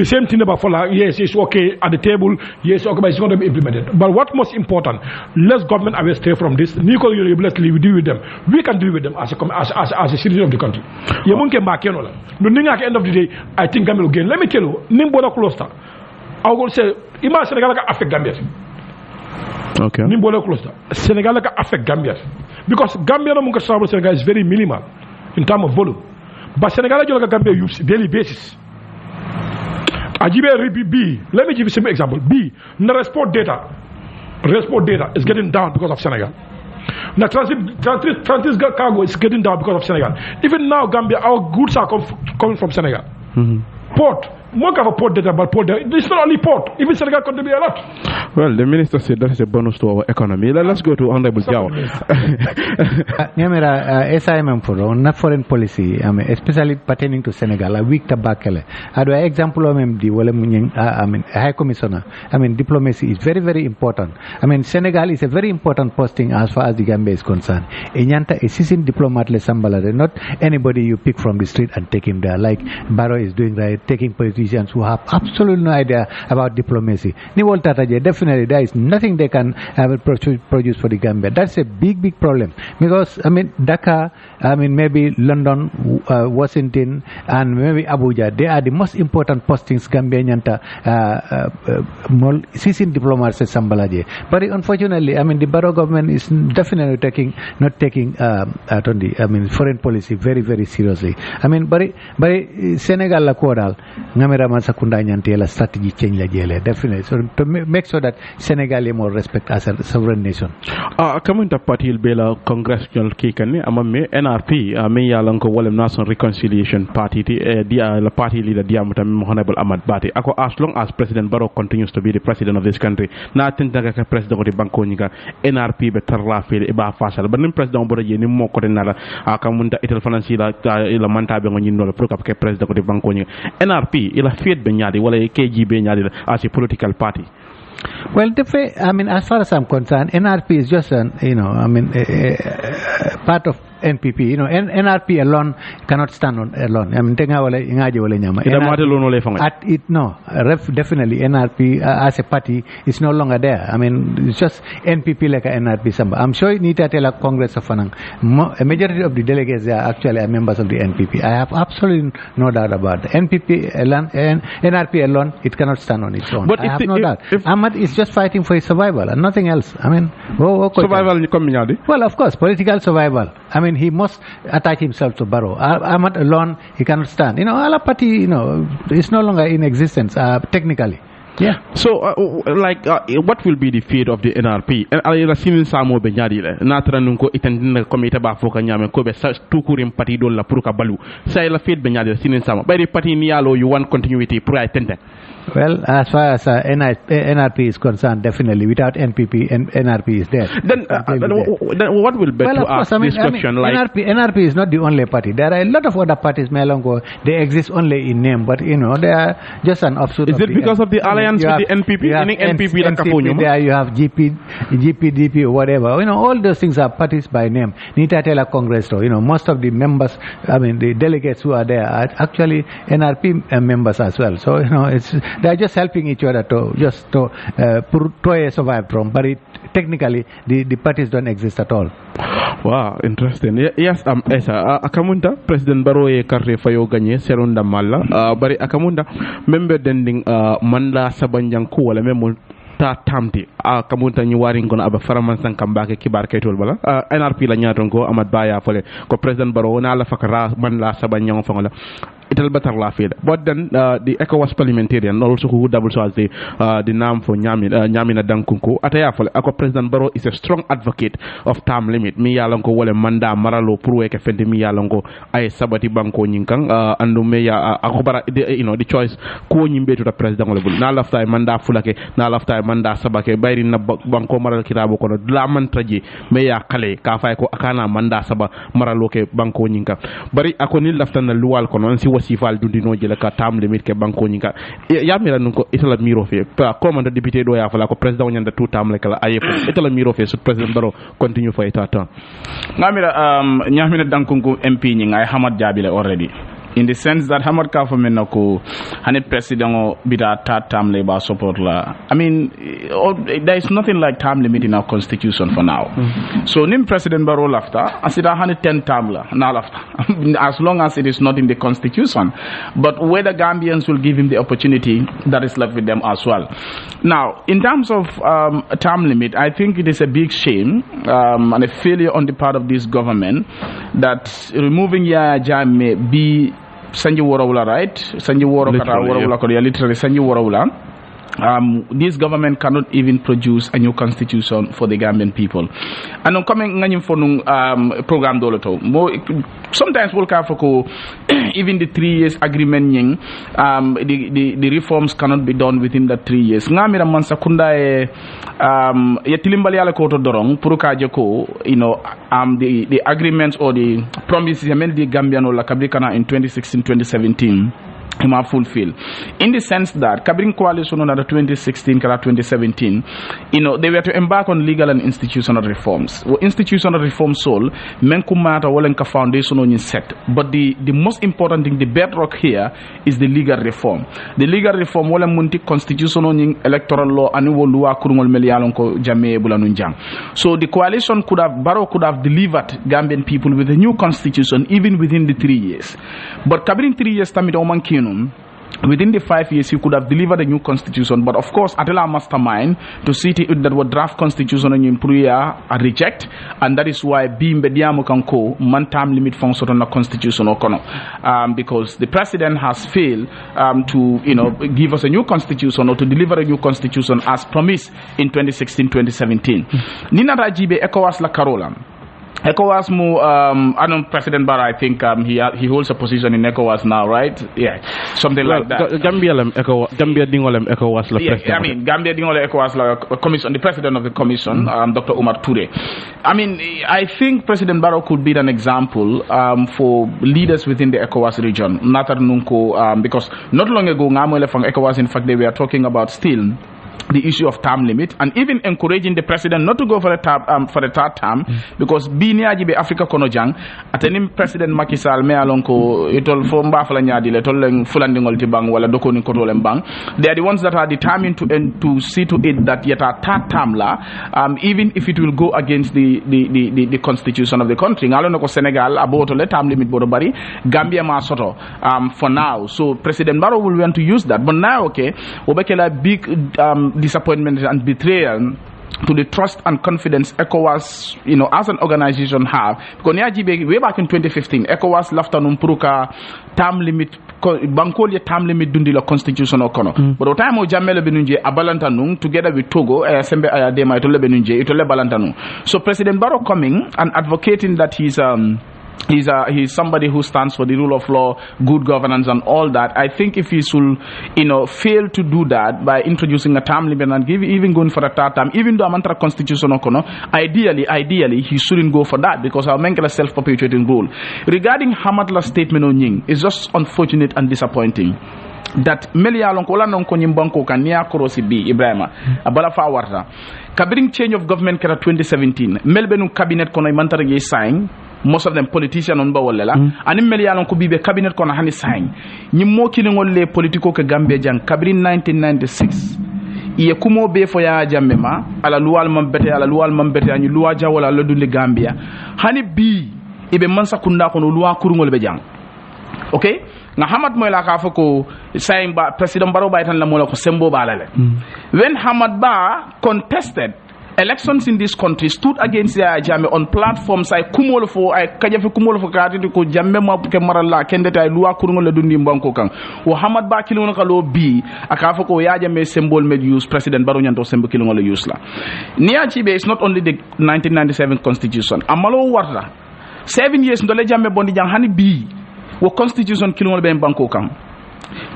same thing about yes, it's okay at the table, yes, okay, but it's going to be implemented. But what most important, let's government away stay from this. Nicole, let's deal with them. We can deal with them as a citizen of the country. At the end of the day, I think Gambia will gain. Let me tell you, Nimbola cluster. I will say, Ima Senegal can affect Gambia. Okay. Nimbola cluster. Senegal can affect Gambia. Because Gambia Senegal is very minimal in terms of volume. But Senegal Gambia use daily basis. B. Let me give you a simple example. B. The transport data is getting down because of Senegal. The transit cargo is getting down because of Senegal. Even now, Gambia, our goods are coming from Senegal. Port. More of a port data, but port data. It's not only port. Even Senegal contribute a lot. Well, the minister said that is a bonus to our economy. Let's go to Honorable Jao. SIMM for not foreign policy, especially pertaining to Senegal, a week tabakele. Ado example of High Commissioner. Diplomacy is very, very important. Senegal is a very important posting as far as the Gambia is concerned. Enyanta a seasoned diplomat le sambalade, not anybody you pick from the street and take him there, like Barrow is doing right, taking politicians who have absolutely no idea about diplomacy. Definitely there is nothing they can produce for the Gambia. That's a big problem because Dhaka, maybe London, Washington, and maybe Abuja, they are the most important postings Gambia nyanta seasoned diplomats at Sambalaje. But unfortunately, the Barrow government is definitely not taking foreign policy very, very seriously. But Senegal la kodal ngamera masakunda nyanti la strategy change la jele definitely. So to make sure that Senegal is more respect as a sovereign nation. Coming to party bela congressional kikani amamme NRP me yalanko wolem national reconciliation party the party leader diamuta Honorable Ahmad Bati ako as long as President Barrow continues to be the president of this country na tintaga ka president of the banko niga NRP be tarla fele e ba fasal banim president boro je ni mo ko nala akamunta itel fanansi la manta be ngoni no pour que president of the banko niga NRP ila fiet be nyaadi wala KG be nyaadi as a political party. Well, as far as I'm concerned, NRP is just part of NPP. You know, NRP alone cannot stand on alone. I mean, definitely NRP as a party is no longer there. I mean, it's just NPP like a NRP. I'm sure you need to tell a Congress of Fanang. A majority of the delegates are actually members of the NPP. I have absolutely no doubt about it. NRP alone, it cannot stand on its own. But I have no doubt. Ahmad is just fighting for his survival and nothing else. I mean, survival. Well, of course, political survival. I mean, he must attach himself to Barrow. Ahmad alone, he cannot stand. You know, Ala party, you know, is no longer in existence technically. Yeah. So, what will be the fate of the NRP? And I seen Samo Benyadile. Natra nunko itendina komite ba foka nyame ko be tukurim party do la puruka balu. Say la fate Benyadile seen Samo. By the party nialo you want continuity prior tende. Well, as far as NRP is concerned, definitely without NPP, NRP is there. Then what will be to ask this question? NRP is not the only party. There are a lot of other parties, Melongo. They exist only in name, but you know they are just an offshoot. Is it because of the alliance with the NPP? You have NPP there, you have GPDP or whatever. You know, all those things are parties by name. Nitatela Congress, you know, most of the members, I mean, the delegates who are there are actually NRP members as well. So you know, they are just helping each other to survive from. But technically, the parties don't exist at all. Wow, interesting. Yes, Esa. Akamunda, President Barrow e karre fayo gagné serunda malla. Bari akamunda member dending manda sabanjang ko wala memo ta tamti kamunta ñu wari ngono aba faraman san kambake kibar kaytol bala NRP la ñaton ko Amad Baya fole ko President Barrow na la fakara man la sabanjang fongola ital batar la fida. But then the ECOWAS parliamentarian also who double so as the name for Nyamina Dankunku ataya fole ako President Barrow is a strong advocate of term limit mi yalonko wole manda maralo pour weke fende mi yalonko ay sabati banko nyinkang andu me ya akobara you know the choice ko nyimbe to the president wala bul na lafta manda fulake na lafta manda sabake bayri na banko maral kitabo kono la man traji me ya kale ka fay ko akana manda saba maralo ke banko nyinka bari ako ni lafta na luwal kono si wasifal dundino jela ka tam limit ke banko nyinka ya mira nunko itala miro fe comme de député do ya fala ko president nyanda tout tam le kala ayef itala miro fe sur president Barrow continue for etata ngamira nyamina dankunku MP nyinga ay Hamad Jabile already in the sense that Hamad ka for menako hanet president o bida third term labor support la. I mean, there is nothing like term limit in our constitution for now. So nim President Barrow lafta asida hanet 10 term la na lafta as long as it is not in the constitution. But whether Gambians will give him the opportunity, that is left with them as well. Now, in terms of term limit, I think it is a big shame and a failure on the part of this government that removing Yaya Jammeh may be Sanji Worawula, right? Sanji Worawula, literally Sanji Worawula. This government cannot even produce a new constitution for the Gambian people. And I'm coming for program doloto. Sometimes we'll have even the 3 years agreement the reforms cannot be done within the 3 years. Ngamira mansakunda yetilimbali ala koto dorong puruka jeko, you know, the agreements or the promises the Gambian or la Kabrikana in 2016-2017 fulfill in the sense that Cabring coalition on 2016 2017, you know, they were to embark on legal and institutional reforms. Institutional reforms soul menkumata walenka foundation on set, but the most important thing, the bedrock here is the legal reform. The legal reform wala munti constitutional electoral law and luwa kurungol melialonko jame bulanunjang. So the coalition Barrow could have delivered Gambian people with a new constitution even within the 3 years. But Cabring 3 years tamidoman within the 5 years, he could have delivered a new constitution, but of course, Adela mastermind to see that what draft constitution and improve reject, and that is why being Bediamo Kanko, man time limit function on the constitution or because the president has failed to, you know, give us a new constitution or to deliver a new constitution as promised in 2016-2017. Nina Rajibe ECOWAS la Carola. ECOWAS I know President Barrow, I think he holds a position in ECOWAS now, right? Yeah, something like that. Gambia dingolem ECOWAS la president. I mean, Gambia dingolem ECOWAS la commission, the president of the commission, Dr. Umar Toure. I mean, I think President Barrow could be an example for leaders within the ECOWAS region. Natar Nunko, because not long ago, Ngamwele from ECOWAS, in fact, they were talking about still the issue of term limit, and even encouraging the president not to go for a third term, because biniaji be Africa kono jang ateni president Macky Sall me alonko itol fo mbafala nyaadi le tol len fulandingol ti bang wala dokoni ko tolem bang. They are the ones that are determined to see to it that yet a third term la, even if it will go against the constitution of the country. Ngalo ko Senegal about le term limit bodo bari, Gambia ma soto for now. So President Barrow will want to use that, but now okay, obekela big disappointment and betrayal to the trust and confidence ECOWAS, as an organization have. Because way back in 2015, ECOWAS left on Umpuruka term limit, Bankolia term limit dundi la constitution okono. But the time of Jamela Benunje abalantanung together with Togo, Sembe Ayadema itole Benunje itole balantanung. So President Barrow coming and advocating that he's somebody who stands for the rule of law, good governance, and all that. I think if he should, fail to do that by introducing a term limit and even going for a third term, even though Amantra constitution ideally he shouldn't go for that, because our men a self-perpetuating rule. Regarding Hamadla's statement on Ying, it's just unfortunate and disappointing. That Melialon Kola non Konimbanko Kania Korosi B Ebrima Abalafa Warta Kabiring change of government kera 2017 Melbourne cabinet kono imantara sign, most of them politicians on bawolela and Melialon could be cabinet kono hani sign nyimo kilingol le politiko ke Gambia jang Kabiring 1996 iye kumo be fo ya jammema ala luwal mambete anyu luwa jawola lo dundi Gambia hani bi ibe mansa kunda kono luwa kurungol be jang. Okay, na Hamad moy la ka fako saying ba President Barrow ba tan la mo la ko sembo balale. When Hamad Ba contested elections in this country, stood against Yaya Jammeh on platforms ay kumol fo ay kajafe kumol fo kati ko jamme ma ke marala kende tay luwa kurungo le dundi mbanko kan wo Hamad Ba kilon ka lo bi aka fako Yaya Jammeh symbol med use President Barrow nyanto sembo kilon le use la. Nia Chibe is not only the 1997 constitution amalo warta 7 years ndole Jammeh bondi jang hani bi wo constitution kilon be banko kan.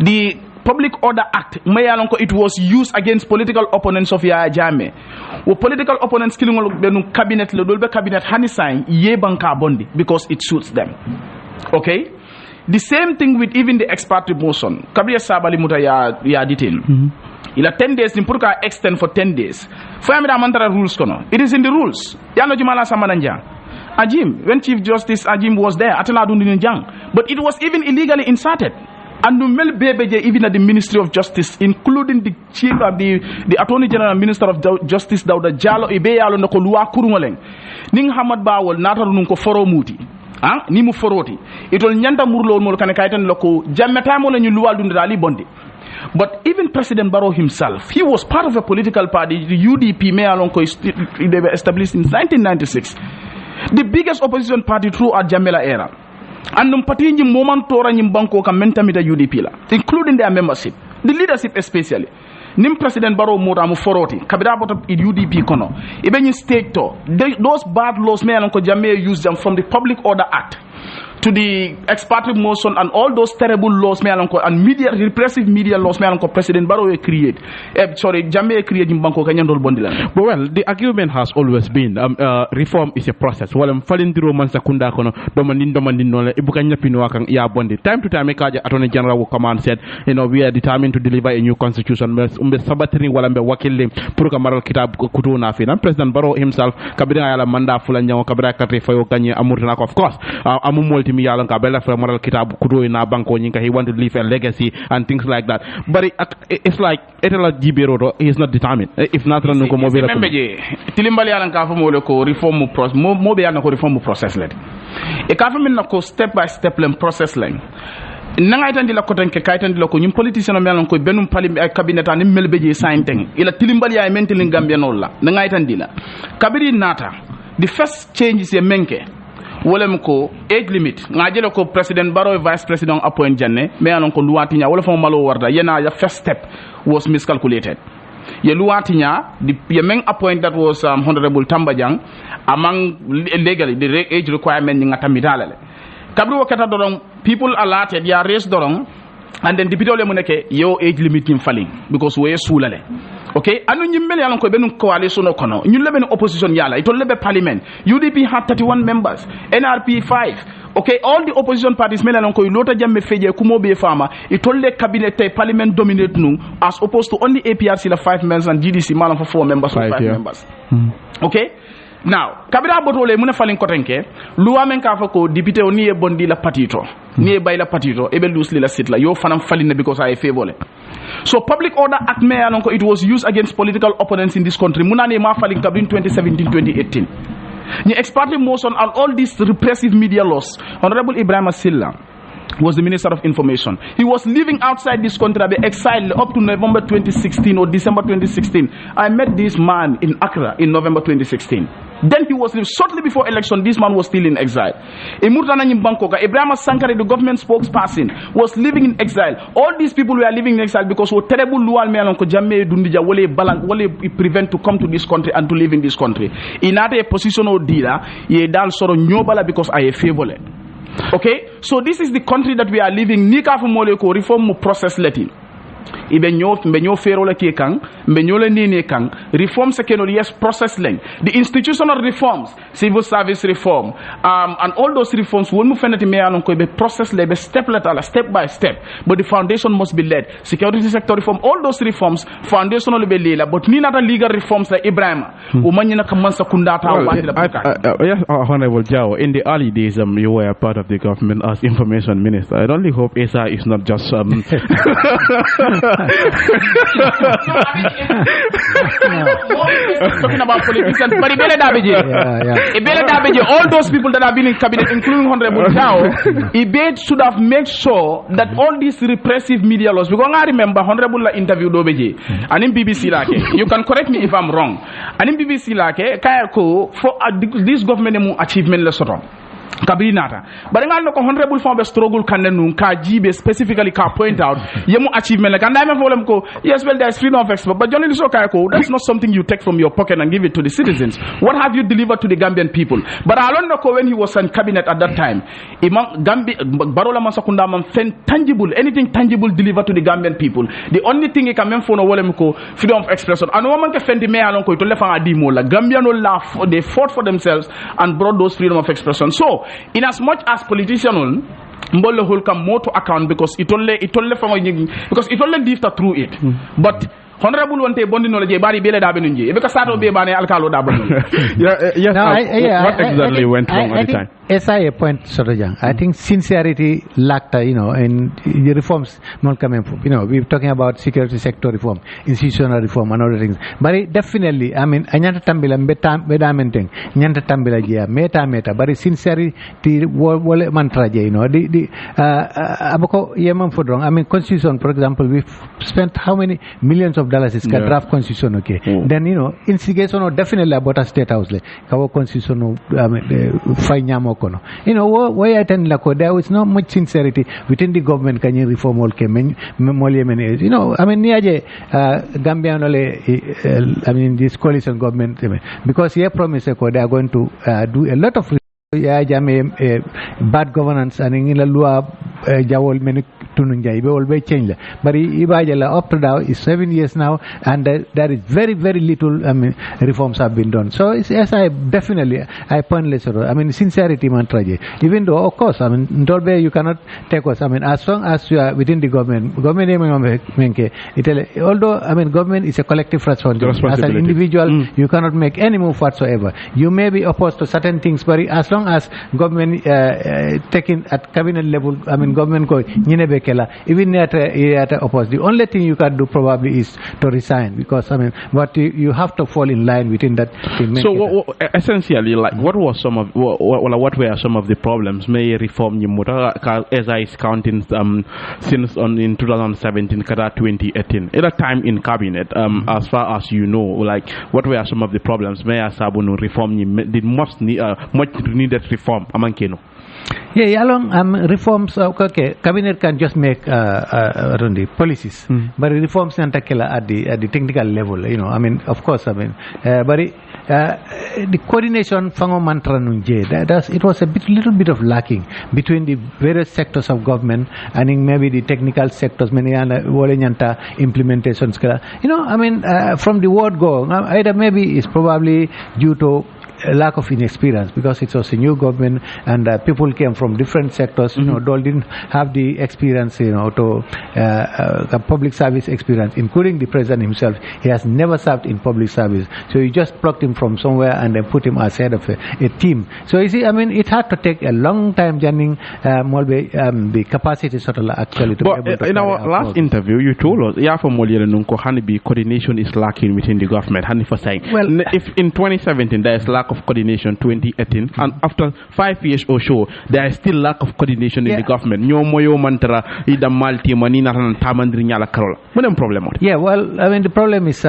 The Public Order Act it was used against political opponents of Yaya Jammeh. Wo political opponents kilon be cabinet le dolbe cabinet hani sign ye banka bondi because it suits them. Okay, the same thing with even the expert motion Kabria Sabali muta ya detain. Ila 10 days nimpuruka extend for 10 days. Fayamida mantara rules kono. It is in the rules. Yano jumala samananja. Ajim, when Chief Justice Ajim was there, Atala Dundinjang, but it was even illegally inserted. And Numel Bebeje, even at the Ministry of Justice, including the Chief of the Attorney General and Minister of Justice, Dauda Jalo, Ibeyalo, Nokolua Kurungoleng, Ning Hamad Bawal, Natarunko Foro Muti, Nimu Foroti. It will Nyanda Murlo Molkanakaitan Loko, Jametamo and Yulual Dundali Bondi. But even President Barrow himself, he was part of a political party, the UDP, they were established in 1996. The biggest opposition party throughout Jamela era. And Numpatinji moment Tora Nimbanko ka mentamita UDP la, including their membership, the leadership especially. Nim President Barrow Moramu Foroti, Kabirabot UDP Kono, even state to those bad laws may Jamea use them from the Public Order Act to the expatriate motion and all those terrible laws and media repressive media laws President Barrow create. Jamaica create in Bangkok Bondila. But well, the argument has always been reform is a process. While I'm falling through Mansakunda Kono, Domandino, Ibukanya Pinoakang Ya Bondi. Time to time, Attorney General will come and said, we are determined to deliver a new constitution. Sabatini while I'm working Purukamaral Kitab Kutuna Fin. President Barrow himself, Kabina Ayala Manda Fulanya, Kabra Katre Fayokanya, Amurnak, of course. He want to leave a legacy and things like that. But it's like he is not determined. If not, reform process led. A government step by step process line. Nangaitan la koten ke kaitan la ko nyum politician melon ko benum cabinet ani melbeje sainteng ila tilimbali ay mentelin gambia nolla nangaitan dila kabiri nata the first change is a menke wolem ko age limit ngajelo ko President Barrow vice president appoint janne me anon ko luwatinya wala fo malo warda yena the first step was miscalculated ye luwatinya the main appoint that was honorable Tambajang among legally the age requirement ni ngata mitalale kabri wakata dorong people alerted ya raise dorong and then député le muneke yo age limit nim falling because we sulale okay anu nyimmel yalon ko benum coalition no kono ñu lebe opposition yala ito lebe parliament UDP had 31 members NRP 5 okay all the opposition parties melalon ko lota jamme feje kumo be fama ito le cabinet tay parliament dominate nu as opposed to only APRC la 5 members and GDC malam for 4 members or 5 members okay. Now, kabira botole muna falin kotenke, luwa men ka fako député o ni e bondi la patito, ni e bay la patito, ebe loosely la sit la, yo fanam falin because I favor. So Public Order Act me alonko it was used against political opponents in this country. Muna ne ma falin kabrin 2017-2018. Ni expertly motion on all these repressive media laws. Honorable Ebrima was the Minister of Information. He was living outside this country, exiled up to November 2016 or December 2016. I met this man in Accra in November 2016. Then he was shortly before election. This man was still in exile. Ebrima, the government spokesperson, was living in exile. All these people were living in exile because what terrible lual me alonko jamme dundija wole prevent to come to this country and to live in this country. In a position of dealer, ye dal soro nyobala because I favor. Okay, so this is the country that we are living. Nika fumole ko reform process letting. Ibe nyo fero le kang, mbenyo le nini kang, reforms secondary yes process length. The institutional reforms, civil service reform, and all those reforms will move fenati me alon ko be process le be step by step. But the foundation must be led. Security sector reform, all those reforms, foundational be lela. But ni nata legal reforms like Ebrima. Umanyina kamansa kundata yes, Honorable Jao, in the early days, you were part of the government as information minister. I only hope ESA is not just talking about politicians, but all those people that have been in cabinet, including Honorable Jao, Ibed should have made sure that all these repressive media laws, because I remember Honorable interviewed Obeji, and in BBC Lake, you can correct me if I'm wrong, and in BBC Lake, Kayako, for this government achievement lesson. Kabinata. But I know honorable form of struggle can jibe specifically can point out yemu achievement like and I go yes well there's freedom of expression but journalists that's not something you take from your pocket and give it to the citizens. What have you delivered to the Gambian people? But I don't know when he was in cabinet at that time Barola Masakunda man tangible anything tangible delivered to the Gambian people. The only thing he can mean for no freedom of expression and no man can defend the mayor along to left and adimo la Gambian no laugh they fought for themselves and brought those freedom of expression. So in as much as politicians mbolo hold come more to account because it only differ through it but honorable wante bondi no je bari bele da benunji because sato be bane alkalo da bondi yes what exactly went wrong at the time SIA point Sotojang. I think sincerity lacked, in the reforms not coming from. We're talking about security sector reform, institutional reform, and other things. But definitely, I mean, anyanta tambila bedamenteng, anyanta tambila jia, meta. But sincerity wole mantra je, the aboko yemam fodrong. I mean, constitution, for example, we've spent how many millions of dollars is draft constitution, okay? Then instigation definitely about a state house le. Kawo constitution fine why I tend like there is not much sincerity within the government. Can you reform all I mean, niaje Gambian this coalition government because he promised they are going to do a lot of bad governance and in la loi jawol many tununjay be all be change but ibajala up to now is 7 years now and there is very little reforms have been done. So yes, I definitely pointless. I mean sincerity mantra even though of course Dolbe you cannot take us as long as you are within the government although government is a collective responsibility. As an individual you cannot make any move whatsoever. You may be opposed to certain things but as long as government taking at cabinet level government go even at opposed, the only thing you can do probably is to resign because but you have to fall in line within that thing. So essentially like what were some of the problems may reform as I is counting since in 2017 kada 2018 at a time in cabinet as far as like what were some of the problems may asabunu reform the much needed reform amankeno. Yeah, along reforms. Okay, cabinet can just make policies, but reforms at the technical level. Of course, but the coordination fango mantra nunje. It was a little bit of lacking between the various sectors of government and in maybe the technical sectors. Many implementations. From the word go, either maybe it's probably due to a lack of inexperience because it was a new government and people came from different sectors. They didn't have the experience, to public service experience, including the president himself. He has never served in public service, so you just plucked him from somewhere and then put him as head of a team. So you see, it had to take a long time, Janning, the capacity actually to but be able to in our last interview, you told us, coordination is lacking within the government. Well, if in 2017 there is lack of coordination, 2018, and after 5 years or so, there is still lack of coordination in the government. Yeah, well, the problem is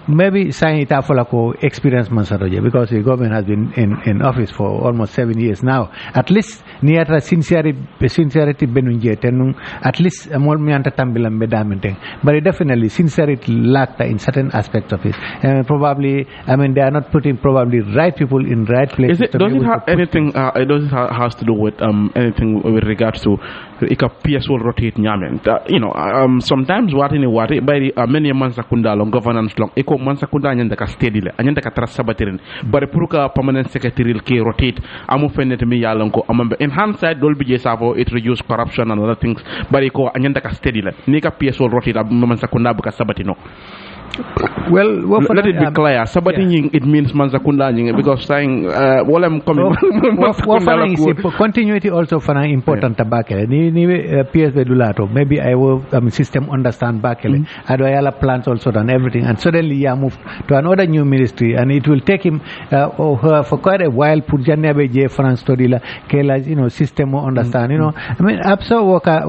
maybe saying it for experience because the government has been in office for almost 7 years now. At least near sincerity benunje at least but definitely sincerity lacked in certain aspects of it. Probably, they are not putting probably right people in right places. Does it have anything? Does it has to do with anything with regards to PSO rotate nyamen? Sometimes what by many months akunda long governance long eko months akunda anyanda ka steady le anyanda ka trasabatirin but puruka permanent secretary ke rotate amu fenet mi yalonko amambe in hindsight dol bije savo it reduce corruption and other things but eko anyanda ka steady le ni ka PSO rotate ab months akunda buka sabatino. Well, let it be clear. Sabating it means manzakunda because saying what I'm coming. Continuity also for an important tabakele. Ni PSB dulato. Maybe I will system understand bakele. Adoyala plans also done everything, and suddenly move to another new ministry, and it will take him or her for quite a while. Put Janebe J France story la kela system understand. Abso waka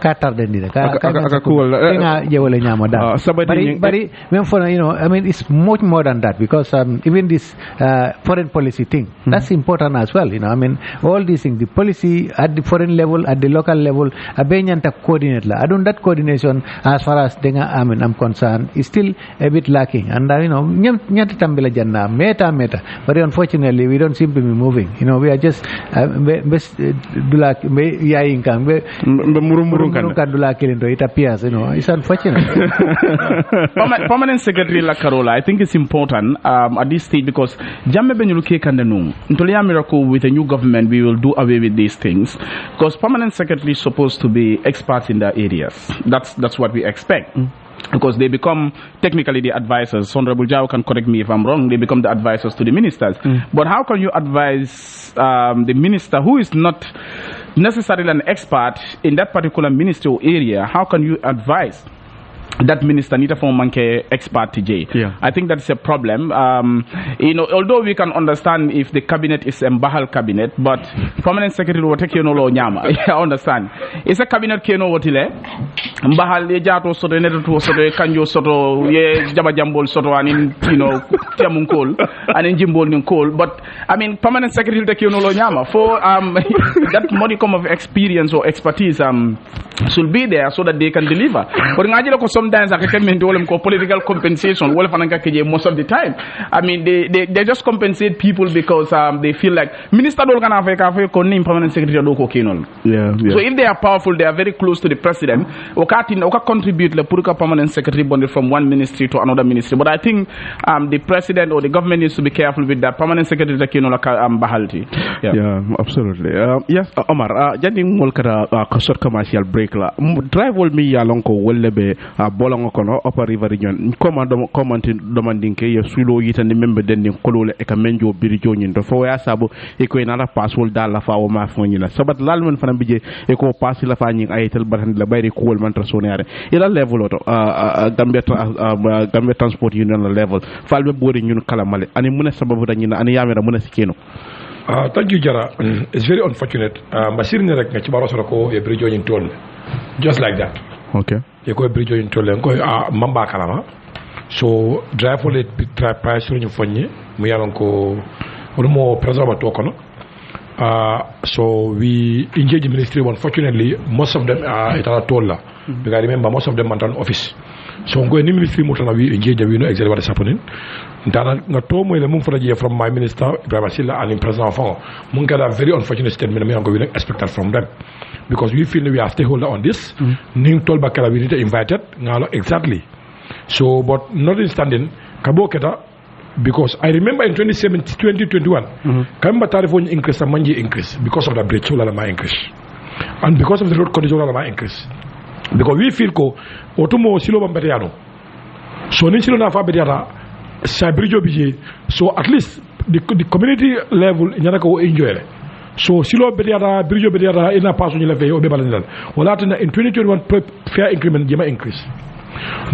katar dendi. But it's much more than that because even this foreign policy thing that's important as well. All these things, the policy at the foreign level, at the local level, abenyanta coordinate la. I don't that coordination as far as I'm concerned is still a bit lacking. And nyata tambela janna meta. But unfortunately, we don't seem to be moving. We are just it appears. It's unfortunate. Permanent Secretary La Carola, I think it's important at this stage because Jamme Benyuluke Kandanung, Ntolia Miracle with a new government, we will do away with these things because Permanent Secretary is supposed to be experts in their areas. That's what we expect. Because they become technically the advisors. Honorable Jao can correct me if I'm wrong. They become the advisors to the ministers. But how can you advise the minister who is not necessarily an expert in that particular ministerial area? How can you advise that minister need a form manke expert TJ? I think that's a problem. Although we can understand if the cabinet is a Mbahal cabinet, but permanent secretary will take nyama. I understand. It's a cabinet keno wotile. Mbahal jato soto neto soto kanjo soto ye jaba jambol soto anin tiamunkol anin jimbol ninkol. But permanent secretary will take nyama for that modicum of experience or expertise should be there so that they can deliver. But sometimes I can call political compensation. Most of the time, they just compensate people because they feel like minister permanent secretary. So if they are powerful, they are very close to the president. Contribute the permanent secretary bonded from one ministry to another ministry. But I think the president or the government needs to be careful with that. Permanent secretary bahalti. Yeah, absolutely. Yes, Omar. Jadi mulkara short commercial break la. Drive will me yalonko wellebe bolongo kono upper river region. Comment demanding ke ye sulo yitande membe dendin kolole e ka menjo birijo nyindo fo ya sabu e ko inala passwol dal fa o ma fo nyina sabat lalmen fana bije e ko pass la fa nyi ayetel batande la bayri ko wol man trasonare ila level oto Gambia transport union la level falbe bori ñun kala male ani muna sababu dañina ani yamira muna sikeno. Thank you, Jara. It's very unfortunate. Masir ni rek nga ci baro ko e birijo nyin tol just like that. Okay. You go bridge in Tolen, go Mamba Kalama. So, drive for it, drive price in Fonye, Muyanko, or more preserve token. So, we engage the ministry. Unfortunately, most of them are at Tola. Because I remember most of them are on office. So ngo ni ministry mo tan wi engage we know exactly what is happening. Dana nga to moy le mum fa from my minister Ebrima Silla and president Fongo. Mun a very unfortunate statement me ngo we expected from them. Because we feel we are stakeholder on this. Ning tol bakala we need to invited ngalo exactly. So but notwithstanding kabo keta because I remember in 2021 kamba tarifo increase manji increase because of the bridge la ma increase and because of the road condition la ma increase because we feel ko otumo silo bambete yano so ni silo na fa bediata sa bridge obije so at least the community level nyana ko enjoy le so silo bediata bridge bediata ina passo ni la fe o be balani wala tan in 2021 fair increment jema increase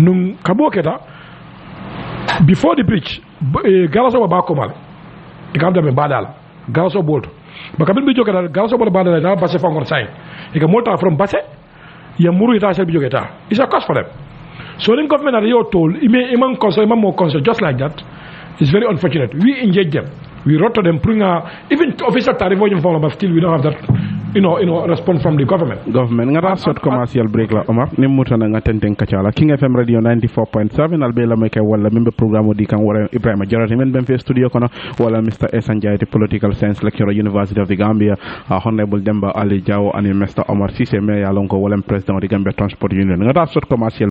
num kabo keta before the bridge garaso ba ko mal ikamda me badal garaso bolto bakabil bi jogata garaso bol badal na basse fa ngor say ika molta from basse ya muru ita sel bi jogata is a cost for them so the government are you told imam council imam more council just like that it's very unfortunate we engage them we wrote to them bring even official tariff but still we don't have that response from the government ngata short commercial break la Omar ni mutana nga tenten kachala King FM radio 94.7 albela make wala membe programme di kan wala Ebrima Jarrah men ben fe studio kono wala Mr. Sanyang the political science lecturer University of the Gambia honorable Demba Ali Jaw and Mr. Omar Cisse me ya lonko wala president of the Gambia Transport Union ngata short commercial